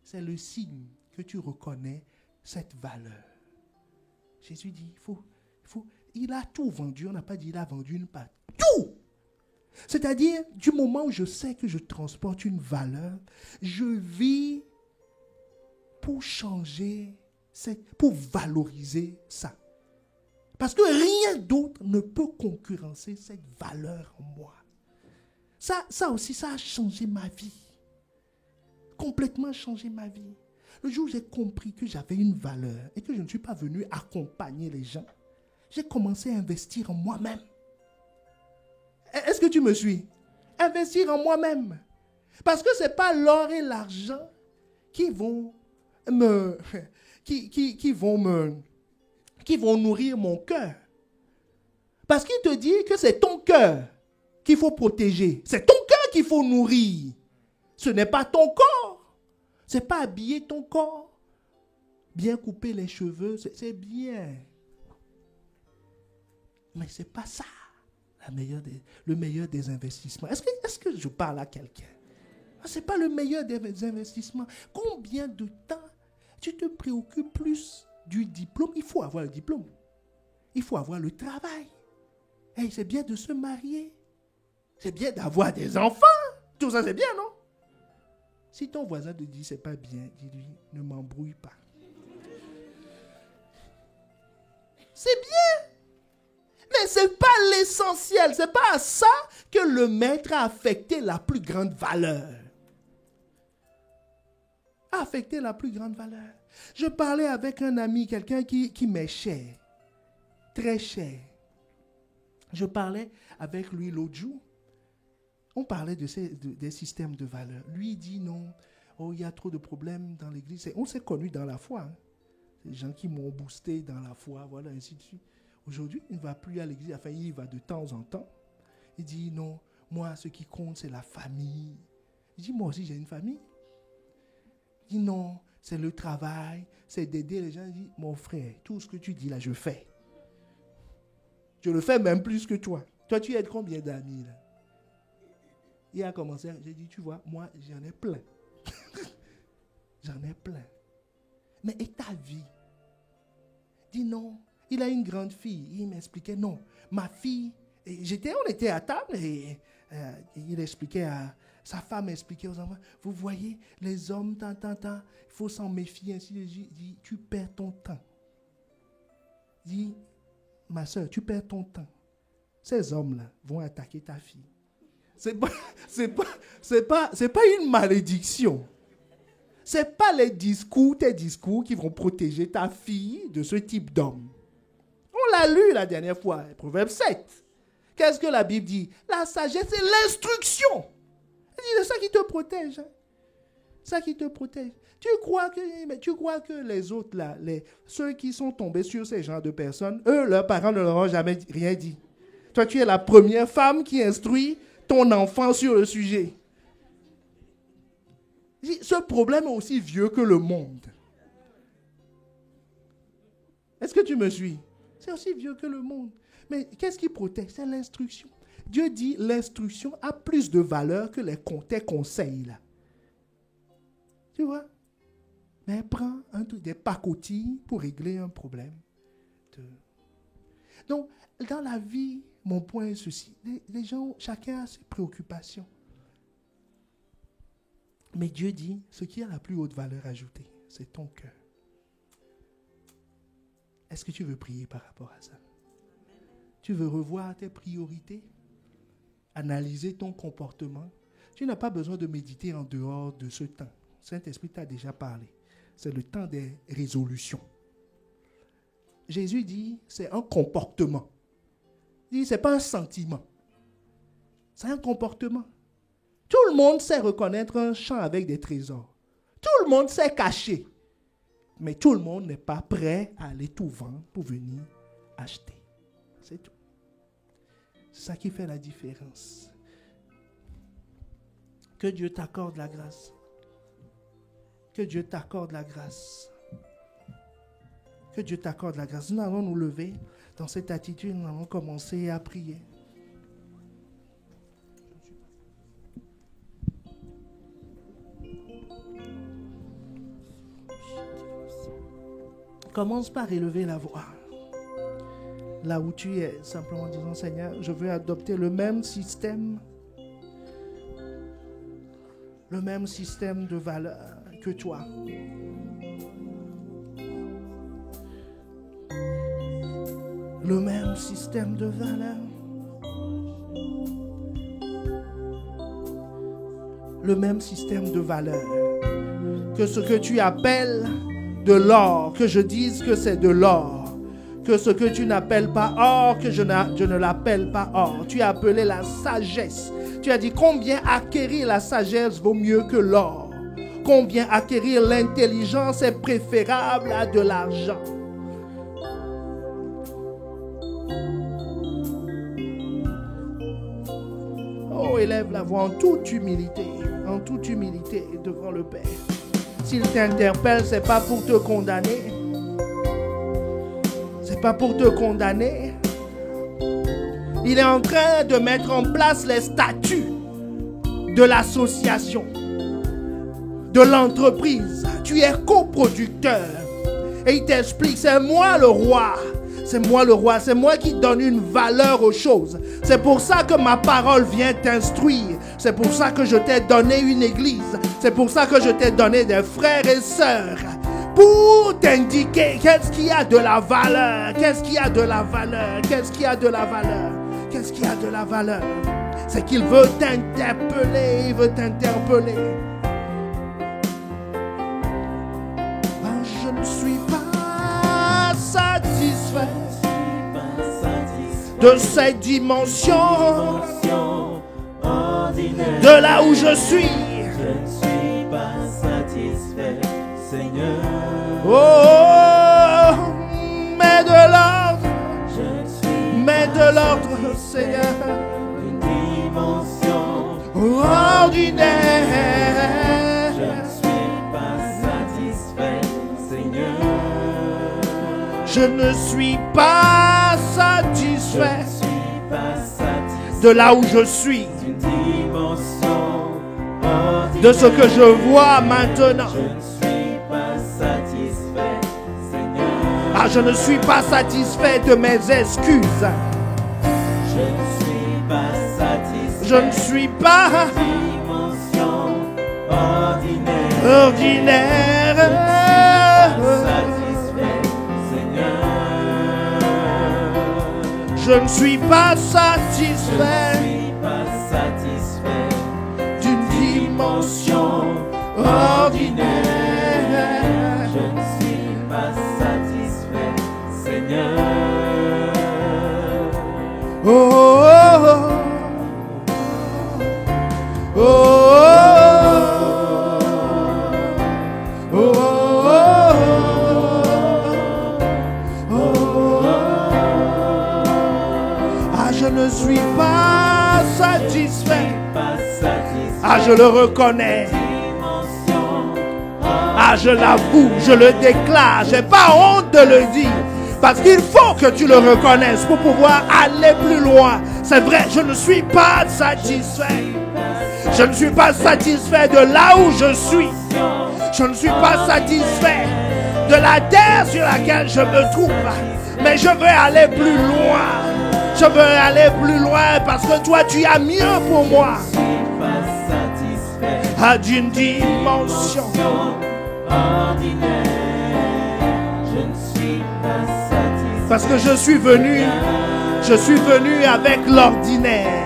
C'est le signe que tu reconnais cette valeur. Jésus dit, il a tout vendu. On n'a pas dit il a vendu une part. Tout! C'est-à-dire, du moment où je sais que je transporte une valeur, je vis pour changer, pour valoriser ça. Parce que rien d'autre ne peut concurrencer cette valeur en moi. Ça aussi, ça a changé ma vie. Complètement changé ma vie. Le jour où j'ai compris que j'avais une valeur et que je ne suis pas venu accompagner les gens, j'ai commencé à investir en moi-même. Est-ce que tu me suis? Investir en moi-même. Parce que ce n'est pas l'or et l'argent qui vont nourrir mon cœur. Parce qu'il te dit que c'est ton cœur qu'il faut protéger. C'est ton cœur qu'il faut nourrir. Ce n'est pas ton corps. Ce n'est pas habiller ton corps. Bien couper les cheveux, c'est bien. Mais ce n'est pas ça Le meilleur des investissements. Est-ce que je parle à quelqu'un? Ce n'est pas le meilleur des investissements. Combien de temps tu te préoccupes plus du diplôme? Il faut avoir le diplôme. Il faut avoir le travail. Hey, c'est bien de se marier. C'est bien d'avoir des enfants. Tout ça, c'est bien, non? Si ton voisin te dit c'est pas bien, dis-lui, ne m'embrouille pas. C'est bien. Mais ce n'est pas l'essentiel. Ce n'est pas à ça que le maître a affecté la plus grande valeur. Affecté la plus grande valeur. Je parlais avec un ami, quelqu'un qui m'est cher. Très cher. Je parlais avec lui l'autre jour. On parlait des systèmes de valeurs. Lui, il dit non, il y a trop de problèmes dans l'église. On s'est connus dans la foi. Hein. Les gens qui m'ont boosté dans la foi, voilà, ainsi de suite. Aujourd'hui, il ne va plus à l'église. Enfin, il y va de temps en temps. Il dit non, moi, ce qui compte, c'est la famille. Il dit, moi aussi, j'ai une famille. Il dit non, c'est le travail, c'est d'aider les gens. Il dit, mon frère, tout ce que tu dis là, je fais. Je le fais même plus que toi. Toi, tu aides combien d'amis là? Il a commencé, j'ai dit, tu vois, moi, j'en ai plein. J'en ai plein. Mais et ta vie? Dis non. Il a une grande fille. Il m'expliquait, non, ma fille, on était à table et il expliquait sa femme expliquait aux enfants, vous voyez, les hommes, il faut s'en méfier. Ainsi, il dit, tu perds ton temps. Dis, ma soeur, tu perds ton temps. Ces hommes-là vont attaquer ta fille. C'est pas une malédiction. C'est pas tes discours qui vont protéger ta fille de ce type d'homme. On l'a lu la dernière fois, Proverbe 7. Qu'est-ce que la Bible dit? La sagesse, c'est l'instruction. C'est ça qui te protège. Hein? Ça qui te protège. Tu crois que les autres, là, ceux qui sont tombés sur ces genres de personnes, eux, leurs parents ne leur ont jamais rien dit. Toi, tu es la première femme qui instruit ton enfant sur le sujet. Ce problème est aussi vieux que le monde. Est-ce que tu me suis? C'est aussi vieux que le monde. Mais qu'est-ce qui protège? C'est l'instruction. Dieu dit l'instruction a plus de valeur que tes conseils. Là. Tu vois? Mais prends des pacotilles pour régler un problème. Donc, dans la vie, mon point est ceci. Les gens, chacun a ses préoccupations. Mais Dieu dit, ce qui a la plus haute valeur ajoutée, c'est ton cœur. Est-ce que tu veux prier par rapport à ça? Tu veux revoir tes priorités? Analyser ton comportement? Tu n'as pas besoin de méditer en dehors de ce temps. Saint-Esprit t'a déjà parlé. C'est le temps des résolutions. Jésus dit, c'est un comportement. Il dit, ce n'est pas un sentiment. C'est un comportement. Tout le monde sait reconnaître un champ avec des trésors. Tout le monde sait cacher. Mais tout le monde n'est pas prêt à aller tout vendre pour venir acheter. C'est tout. C'est ça qui fait la différence. Que Dieu t'accorde la grâce. Que Dieu t'accorde la grâce. Que Dieu t'accorde la grâce. Nous allons nous lever dans cette attitude. Nous allons commencer à prier. Commence par élever la voix. Là où tu es, simplement en disant, Seigneur, je veux adopter le même système de valeur que toi. Le même système de valeur. Le même système de valeur. Que ce que tu appelles de l'or, que je dise que c'est de l'or. Que ce que tu n'appelles pas or, que je ne l'appelle pas or. Tu as appelé la sagesse. Tu as dit combien acquérir la sagesse vaut mieux que l'or. Combien acquérir l'intelligence est préférable à de l'argent. Oh, élève la voix en toute humilité devant le Père. S'il t'interpelle, c'est pas pour te condamner. C'est pas pour te condamner. Il est en train de mettre en place les statuts de l'association, de l'entreprise. Tu es coproducteur. Et il t'explique, c'est moi le roi. C'est moi le roi. C'est moi qui donne une valeur aux choses. C'est pour ça que ma parole vient t'instruire. C'est pour ça que je t'ai donné une église. C'est pour ça que je t'ai donné des frères et sœurs. Pour t'indiquer qu'est-ce qui a de la valeur. Qu'est-ce qui a de la valeur. Qu'est-ce qui a de la valeur. Qu'est-ce qui a de la valeur. C'est qu'il veut t'interpeller. Il veut t'interpeller. Je ne suis pas satisfait de cette dimension de là où je suis. Je ne suis pas satisfait, Seigneur. Oh, mets de l'ordre, mets de l'ordre, Seigneur. Une dimension ordinaire. Je ne suis pas satisfait, Seigneur. Je ne suis pas satisfait de là où je suis, de ce que je vois maintenant. Je ne suis pas satisfait, Seigneur. Ah, je ne suis pas satisfait de mes excuses. Je ne suis pas satisfait. Je ne suis pas dimension ordinaire. Je ne suis pas satisfait d'une dimension ordinaire. Je ne suis pas satisfait, Seigneur. Oh, oh, oh, oh, oh, oh. Ah, je ne suis pas satisfait. Ah, je le reconnais. Ah, je l'avoue, je le déclare. J'ai pas honte de le dire. Parce qu'il faut que tu le reconnaisses pour pouvoir aller plus loin. C'est vrai, je ne suis pas satisfait. Je ne suis pas satisfait de là où je suis. Je ne suis pas satisfait de la terre sur laquelle je me trouve. Mais je veux aller plus loin. Je veux aller plus loin parce que toi, tu as mieux pour moi. À d'une dimension ordinaire. Je ne suis pas satisfait. parce que je suis venu avec l'ordinaire.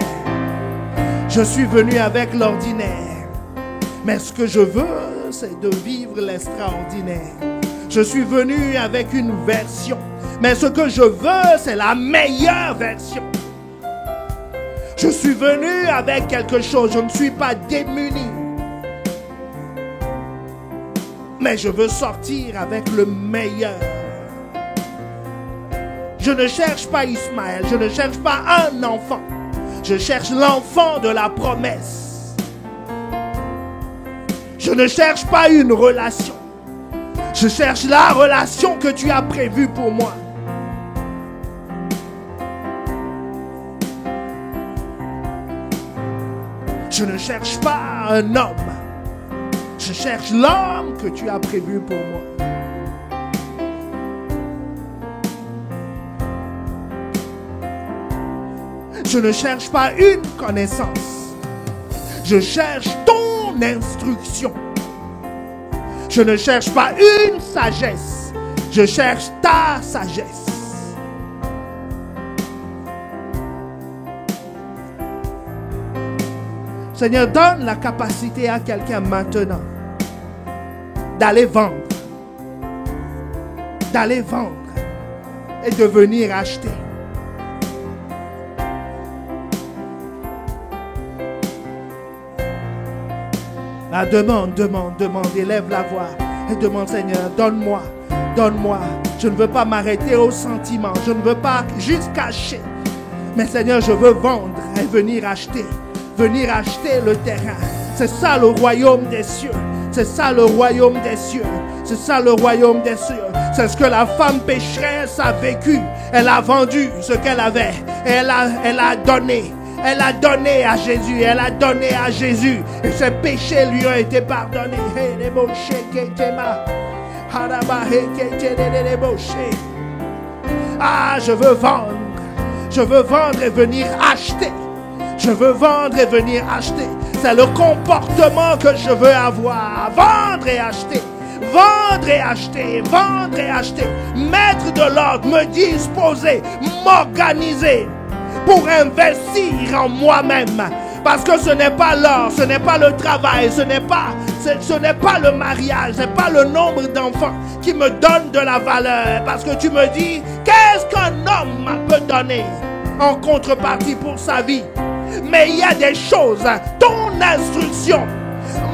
Je suis venu avec l'ordinaire. Mais ce que je veux, c'est de vivre l'extraordinaire. Je suis venu avec une version. Mais ce que je veux, c'est la meilleure version. Je suis venu avec quelque chose. Je ne suis pas démuni. Mais je veux sortir avec le meilleur. Je ne cherche pas Ismaël. Je ne cherche pas un enfant. Je cherche l'enfant de la promesse. Je ne cherche pas une relation. Je cherche la relation que tu as prévue pour moi. Je ne cherche pas un homme. Je cherche l'homme que tu as prévu pour moi. Je ne cherche pas une connaissance. Je cherche ton instruction. Je ne cherche pas une sagesse. Je cherche ta sagesse. Seigneur, donne la capacité à quelqu'un maintenant d'aller vendre et de venir acheter. Ah, demande, élève la voix et demande, Seigneur, donne-moi. Je ne veux pas m'arrêter au sentiment, je ne veux pas juste cacher. Mais Seigneur, je veux vendre et venir acheter le terrain. C'est ça le royaume des cieux. C'est ça le royaume des cieux. C'est ça le royaume des cieux. C'est ce que la femme pécheresse a vécu. Elle a vendu ce qu'elle avait. Et elle a donné. Elle a donné à Jésus. Elle a donné à Jésus. Et ses péchés lui ont été pardonnés. Ah, je veux vendre. Je veux vendre et venir acheter. Je veux vendre et venir acheter. C'est le comportement que je veux avoir. Vendre et acheter. Vendre et acheter. Vendre et acheter. Mettre de l'ordre. Me disposer. M'organiser. Pour investir en moi-même. Parce que ce n'est pas l'or, ce n'est pas le travail, ce n'est pas le mariage, ce n'est pas le nombre d'enfants qui me donne de la valeur. Parce que tu me dis, qu'est-ce qu'un homme peut donner en contrepartie pour sa vie? Mais il y a des choses, ton instruction,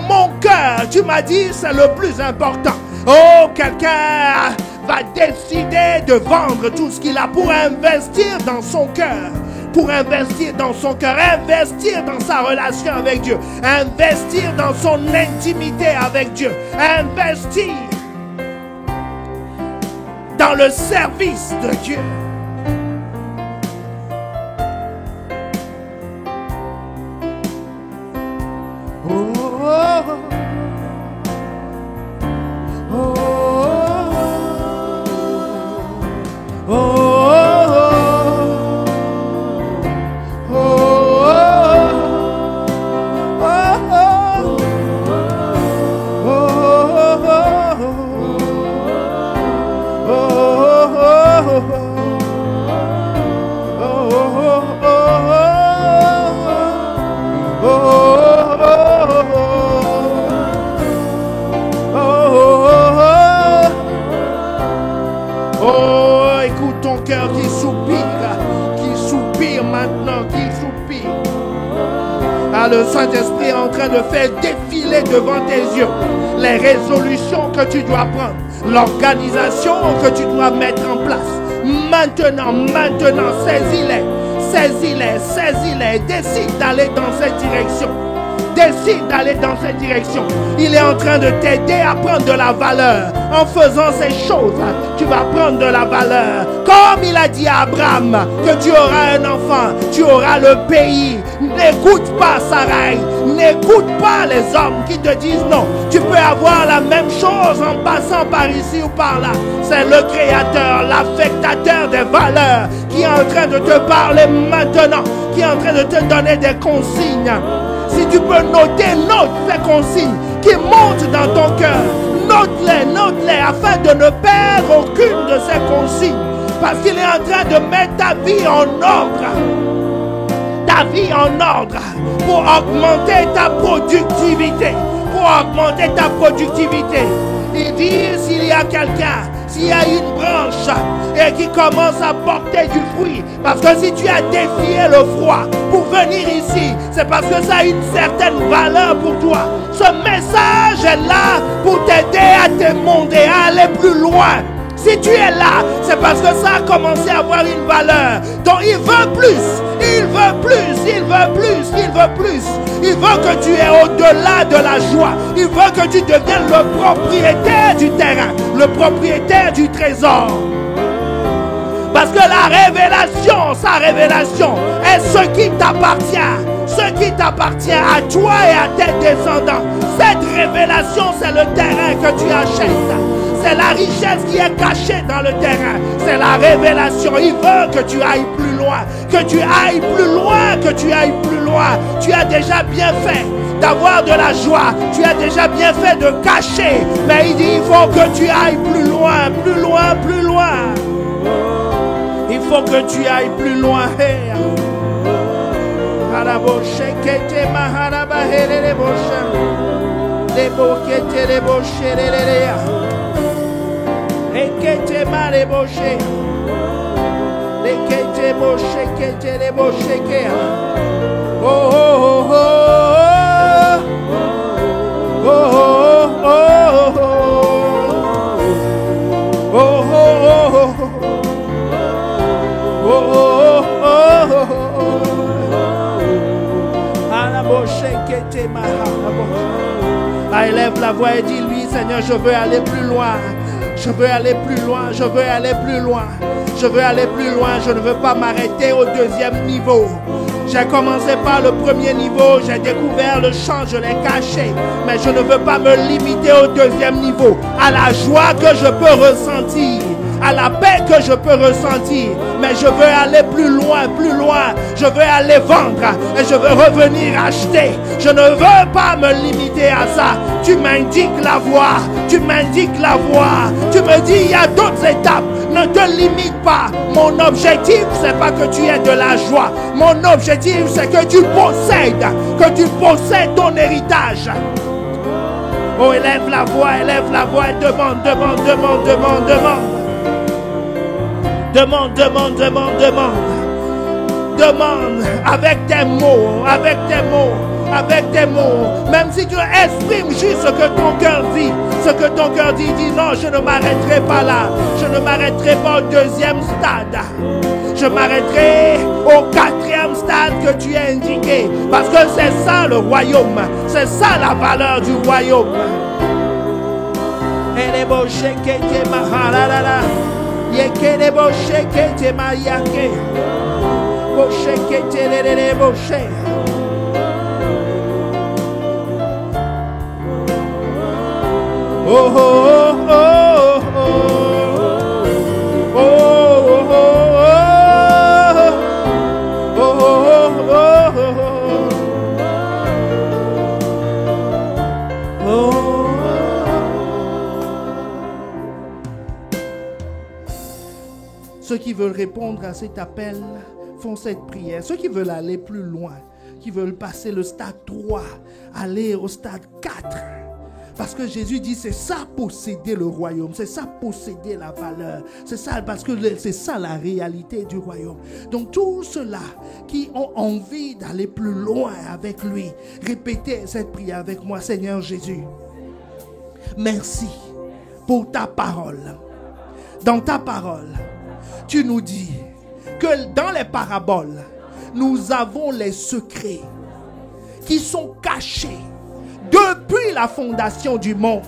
mon cœur, tu m'as dit, c'est le plus important. Oh, quelqu'un va décider de vendre tout ce qu'il a pour investir dans son cœur. Pour investir dans son cœur, investir dans sa relation avec Dieu, investir dans son intimité avec Dieu, investir dans le service de Dieu. Le Saint-Esprit est en train de faire défiler devant tes yeux les résolutions que tu dois prendre, l'organisation que tu dois mettre en place. Maintenant, saisis-les, décide d'aller dans cette direction. Décide d'aller dans cette direction. Il est en train de t'aider à prendre de la valeur. En faisant ces choses, tu vas prendre de la valeur. Comme il a dit à Abraham que tu auras un enfant, tu auras le pays. N'écoute pas Sarai, n'écoute pas les hommes qui te disent non. Tu peux avoir la même chose en passant par ici ou par là. C'est le Créateur, l'affectateur des valeurs qui est en train de te parler maintenant, qui est en train de te donner des consignes. Si tu peux noter, note ces consignes qui montent dans ton cœur. Note-les afin de ne perdre aucune de ces consignes. Parce qu'il est en train de mettre ta vie en ordre. Ta vie en ordre pour augmenter ta productivité. Pour augmenter ta productivité. Il dit, s'il y a quelqu'un, s'il y a une branche et qui commence à porter du fruit, parce que si tu as défié le froid pour venir ici, c'est parce que ça a une certaine valeur pour toi. Ce message est là pour t'aider à t'émonder, à aller plus loin. Si tu es là, c'est parce que ça a commencé à avoir une valeur. Donc il veut plus, il veut plus, il veut plus, il veut plus. Il veut que tu es au-delà de la joie. Il veut que tu deviennes le propriétaire du terrain, le propriétaire du trésor. Parce que la révélation, sa révélation est ce qui t'appartient. Ce qui t'appartient à toi et à tes descendants. Cette révélation, c'est le terrain que tu achètes. C'est la richesse qui est cachée dans le terrain. C'est la révélation. Il veut que tu ailles plus loin. Que tu ailles plus loin. Que tu ailles plus loin. Tu as déjà bien fait d'avoir de la joie. Tu as déjà bien fait de cacher. Mais il dit, il faut que tu ailles plus loin. Plus loin, plus loin. Il faut que tu ailles plus loin. Ekete mare boshe, ekete boshe, ekete boshe ke. Oh oh oh oh oh oh oh oh oh oh. Ana boshe ekete mara boshe. Ah, élève la voix et dis-lui, Seigneur, je veux aller plus loin. Je veux aller plus loin, je veux aller plus loin. Je veux aller plus loin, je ne veux pas m'arrêter au deuxième niveau. J'ai commencé par le premier niveau, j'ai découvert le chant, je l'ai caché. Mais je ne veux pas me limiter au deuxième niveau. À la joie que je peux ressentir, à la paix que je peux ressentir. Mais je veux aller plus loin, plus loin. Je veux aller vendre et je veux revenir acheter. Je ne veux pas me limiter à ça. Tu m'indiques la voie, tu m'indiques la voie. Tu me dis, il y a d'autres étapes. Ne te limite pas. Mon objectif, c'est pas que tu aies de la joie. Mon objectif, c'est que tu possèdes ton héritage. Oh, élève la voix et demande, demande, demande, demande, demande. Demande, demande, demande, demande. Demande avec tes mots, avec tes mots, avec tes mots. Même si tu exprimes juste ce que ton cœur dit. Ce que ton cœur dit, dis non, je ne m'arrêterai pas là. Je ne m'arrêterai pas au deuxième stade. Je m'arrêterai au quatrième stade que tu as indiqué. Parce que c'est ça le royaume. C'est ça la valeur du royaume. Et les beaux chèques qui mahalalala. Yekelebo shekete mayake. Bo shekete lelele bo she. Oh oh oh oh oh. Oh oh oh oh. Oh oh oh oh. Oh. Ceux qui veulent répondre à cet appel font cette prière. Ceux qui veulent aller plus loin, qui veulent passer le stade 3, aller au stade 4. Parce que Jésus dit, c'est ça posséder le royaume, c'est ça posséder la valeur. C'est ça, parce que c'est ça la réalité du royaume. Donc tous ceux-là qui ont envie d'aller plus loin avec lui, répétez cette prière avec moi. Seigneur Jésus, merci pour ta parole. Dans ta parole, tu nous dis que dans les paraboles, nous avons les secrets qui sont cachés depuis la fondation du monde.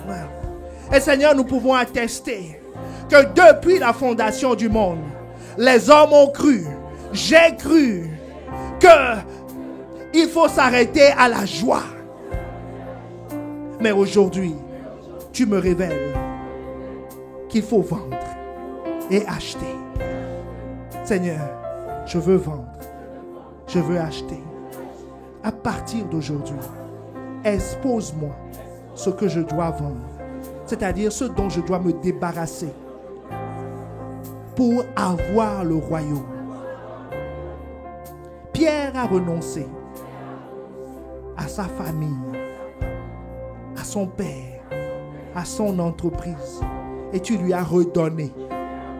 Et Seigneur, nous pouvons attester que depuis la fondation du monde, les hommes ont cru, j'ai cru, qu'il faut s'arrêter à la joie. Mais aujourd'hui, tu me révèles qu'il faut vendre et acheter. Seigneur, je veux vendre, je veux acheter. À partir d'aujourd'hui, expose-moi ce que je dois vendre, c'est-à-dire ce dont je dois me débarrasser pour avoir le royaume. Pierre a renoncé à sa famille, à son père, à son entreprise, et tu lui as redonné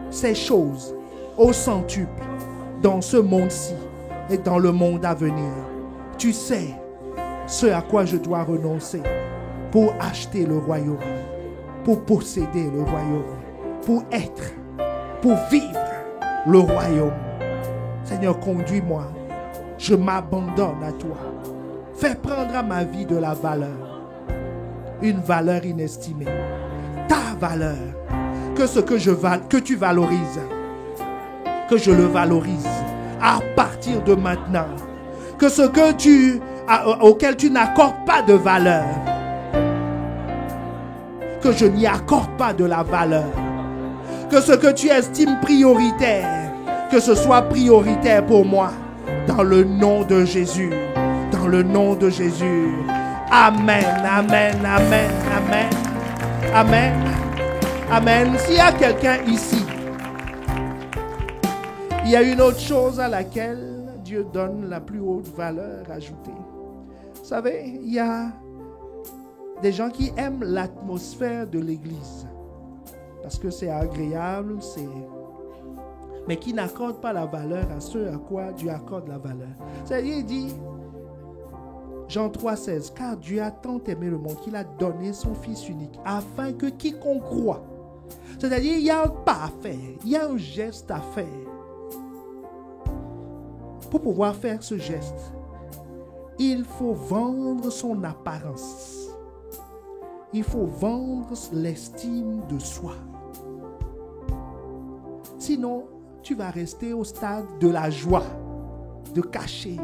ces choses au centuple dans ce monde-ci et dans le monde à venir. Tu sais ce à quoi je dois renoncer pour acheter le royaume, pour posséder le royaume, pour être, pour vivre le royaume. Seigneur, conduis-moi. Je m'abandonne à toi. Fais prendre à ma vie de la valeur, une valeur inestimée. Ta valeur, que ce que tu valorises, que je le valorise à partir de maintenant. Que ce auquel tu n'accordes pas de valeur, que je n'y accorde pas de la valeur. Que ce que tu estimes prioritaire, que ce soit prioritaire pour moi. Dans le nom de Jésus. Dans le nom de Jésus. Amen, amen, amen, amen. Amen. Amen. S'il y a quelqu'un ici, il y a une autre chose à laquelle Dieu donne la plus haute valeur ajoutée. Vous savez, il y a des gens qui aiment l'atmosphère de l'église parce que c'est agréable, mais qui n'accordent pas la valeur à ce à quoi Dieu accorde la valeur. C'est-à-dire, il dit, Jean 3,16, car Dieu a tant aimé le monde qu'il a donné son Fils unique afin que quiconque croit. C'est-à-dire, il y a un pas à faire, il y a un geste à faire. Pour pouvoir faire ce geste, il faut vendre son apparence. il faut vendre l'estime de soi. Sinon, tu vas rester au stade de la joie, de cacher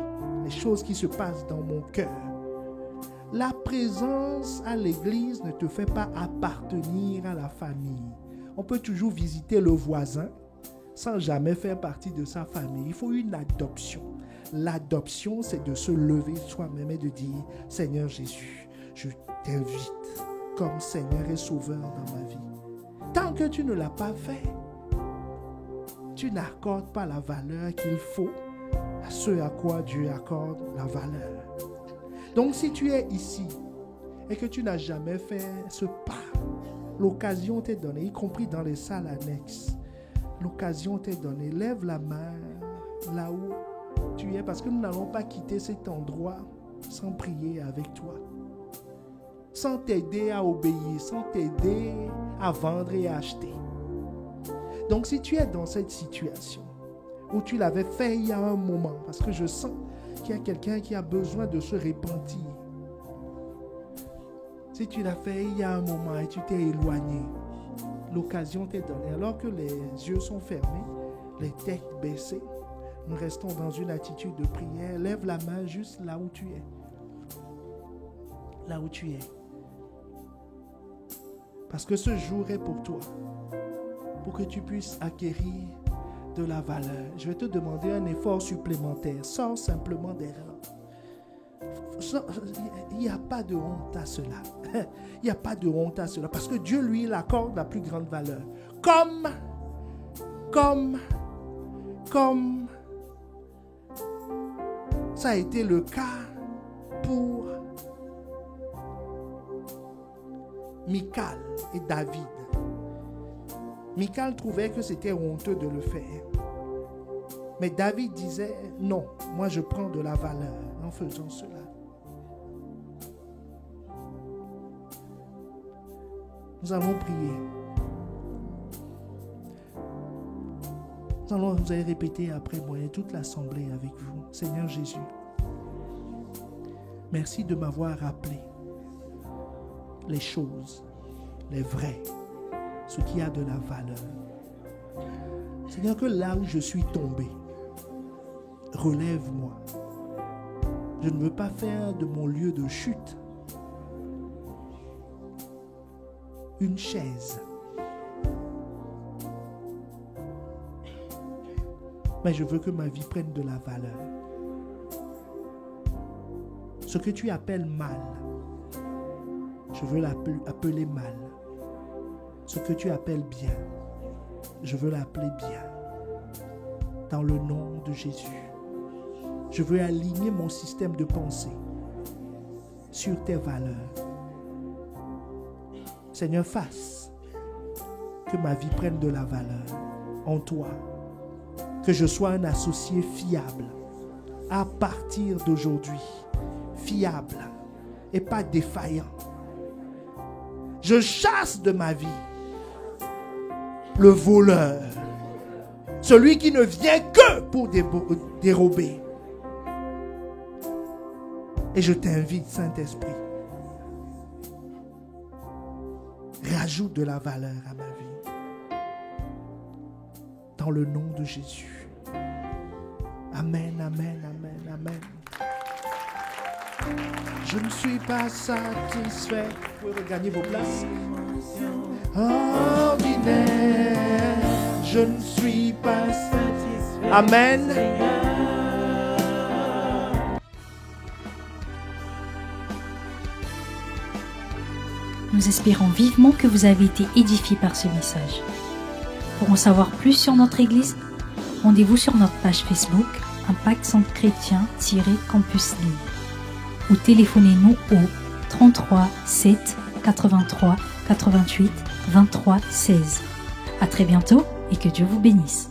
les choses qui se passent dans mon cœur. La présence à l'église ne te fait pas appartenir à la famille. On peut toujours visiter le voisin sans jamais faire partie de sa famille. Il faut une adoption. L'adoption, c'est de se lever soi-même et de dire « Seigneur Jésus, je t'invite comme Seigneur et Sauveur dans ma vie. » Tant que tu ne l'as pas fait, tu n'accordes pas la valeur qu'il faut à ce à quoi Dieu accorde la valeur. Donc si tu es ici et que tu n'as jamais fait ce pas, l'occasion t'est donnée, y compris dans les salles annexes. L'occasion t'est donnée. Lève la main là où tu es, parce que nous n'allons pas quitter cet endroit sans prier avec toi, sans t'aider à obéir, sans t'aider à vendre et à acheter. Donc si tu es dans cette situation où tu l'avais fait il y a un moment, parce que je sens qu'il y a quelqu'un qui a besoin de se repentir. Si tu l'as fait il y a un moment et tu t'es éloigné, l'occasion t'est donnée. Alors que les yeux sont fermés, les têtes baissées, nous restons dans une attitude de prière. Lève la main juste là où tu es. Là où tu es. Parce que ce jour est pour toi. Pour que tu puisses acquérir de la valeur. Je vais te demander un effort supplémentaire. Sors simplement des rangs. Il n'y a pas de honte à cela. Il n'y a pas de honte à cela. Parce que Dieu, lui, il accorde la plus grande valeur. Comme ça a été le cas pour Michal et David. Michal trouvait que c'était honteux de le faire. Mais David disait, non, moi je prends de la valeur en faisant cela. Nous allons prier. Vous allez répéter après moi et toute l'assemblée avec vous. Seigneur Jésus, merci de m'avoir rappelé les choses, les vrais, ce qui a de la valeur. Seigneur, que là où je suis tombé, relève-moi. Je ne veux pas faire de mon lieu de chute une chaise. Mais je veux que ma vie prenne de la valeur. Ce que tu appelles mal, je veux l'appeler mal. Ce que tu appelles bien, je veux l'appeler bien. Dans le nom de Jésus, je veux aligner mon système de pensée sur tes valeurs. Seigneur, fasse que ma vie prenne de la valeur en toi. Que je sois un associé fiable à partir d'aujourd'hui. Fiable et pas défaillant. Je chasse de ma vie le voleur, celui qui ne vient que pour dérober. Et je t'invite, Saint-Esprit, rajoute de la valeur à ma vie. Dans le nom de Jésus. Amen, amen, amen, amen. Je ne suis pas satisfait. Vous pouvez regagner vos places. Ordinaire, je ne suis pas satisfait. Amen. Nous espérons vivement que vous avez été édifiés par ce message. Pour en savoir plus sur notre Église, rendez-vous sur notre page Facebook Impact Centre Chrétien-Campus Lille ou téléphonez-nous au 33 7 83 88 23 16. À très bientôt et que Dieu vous bénisse.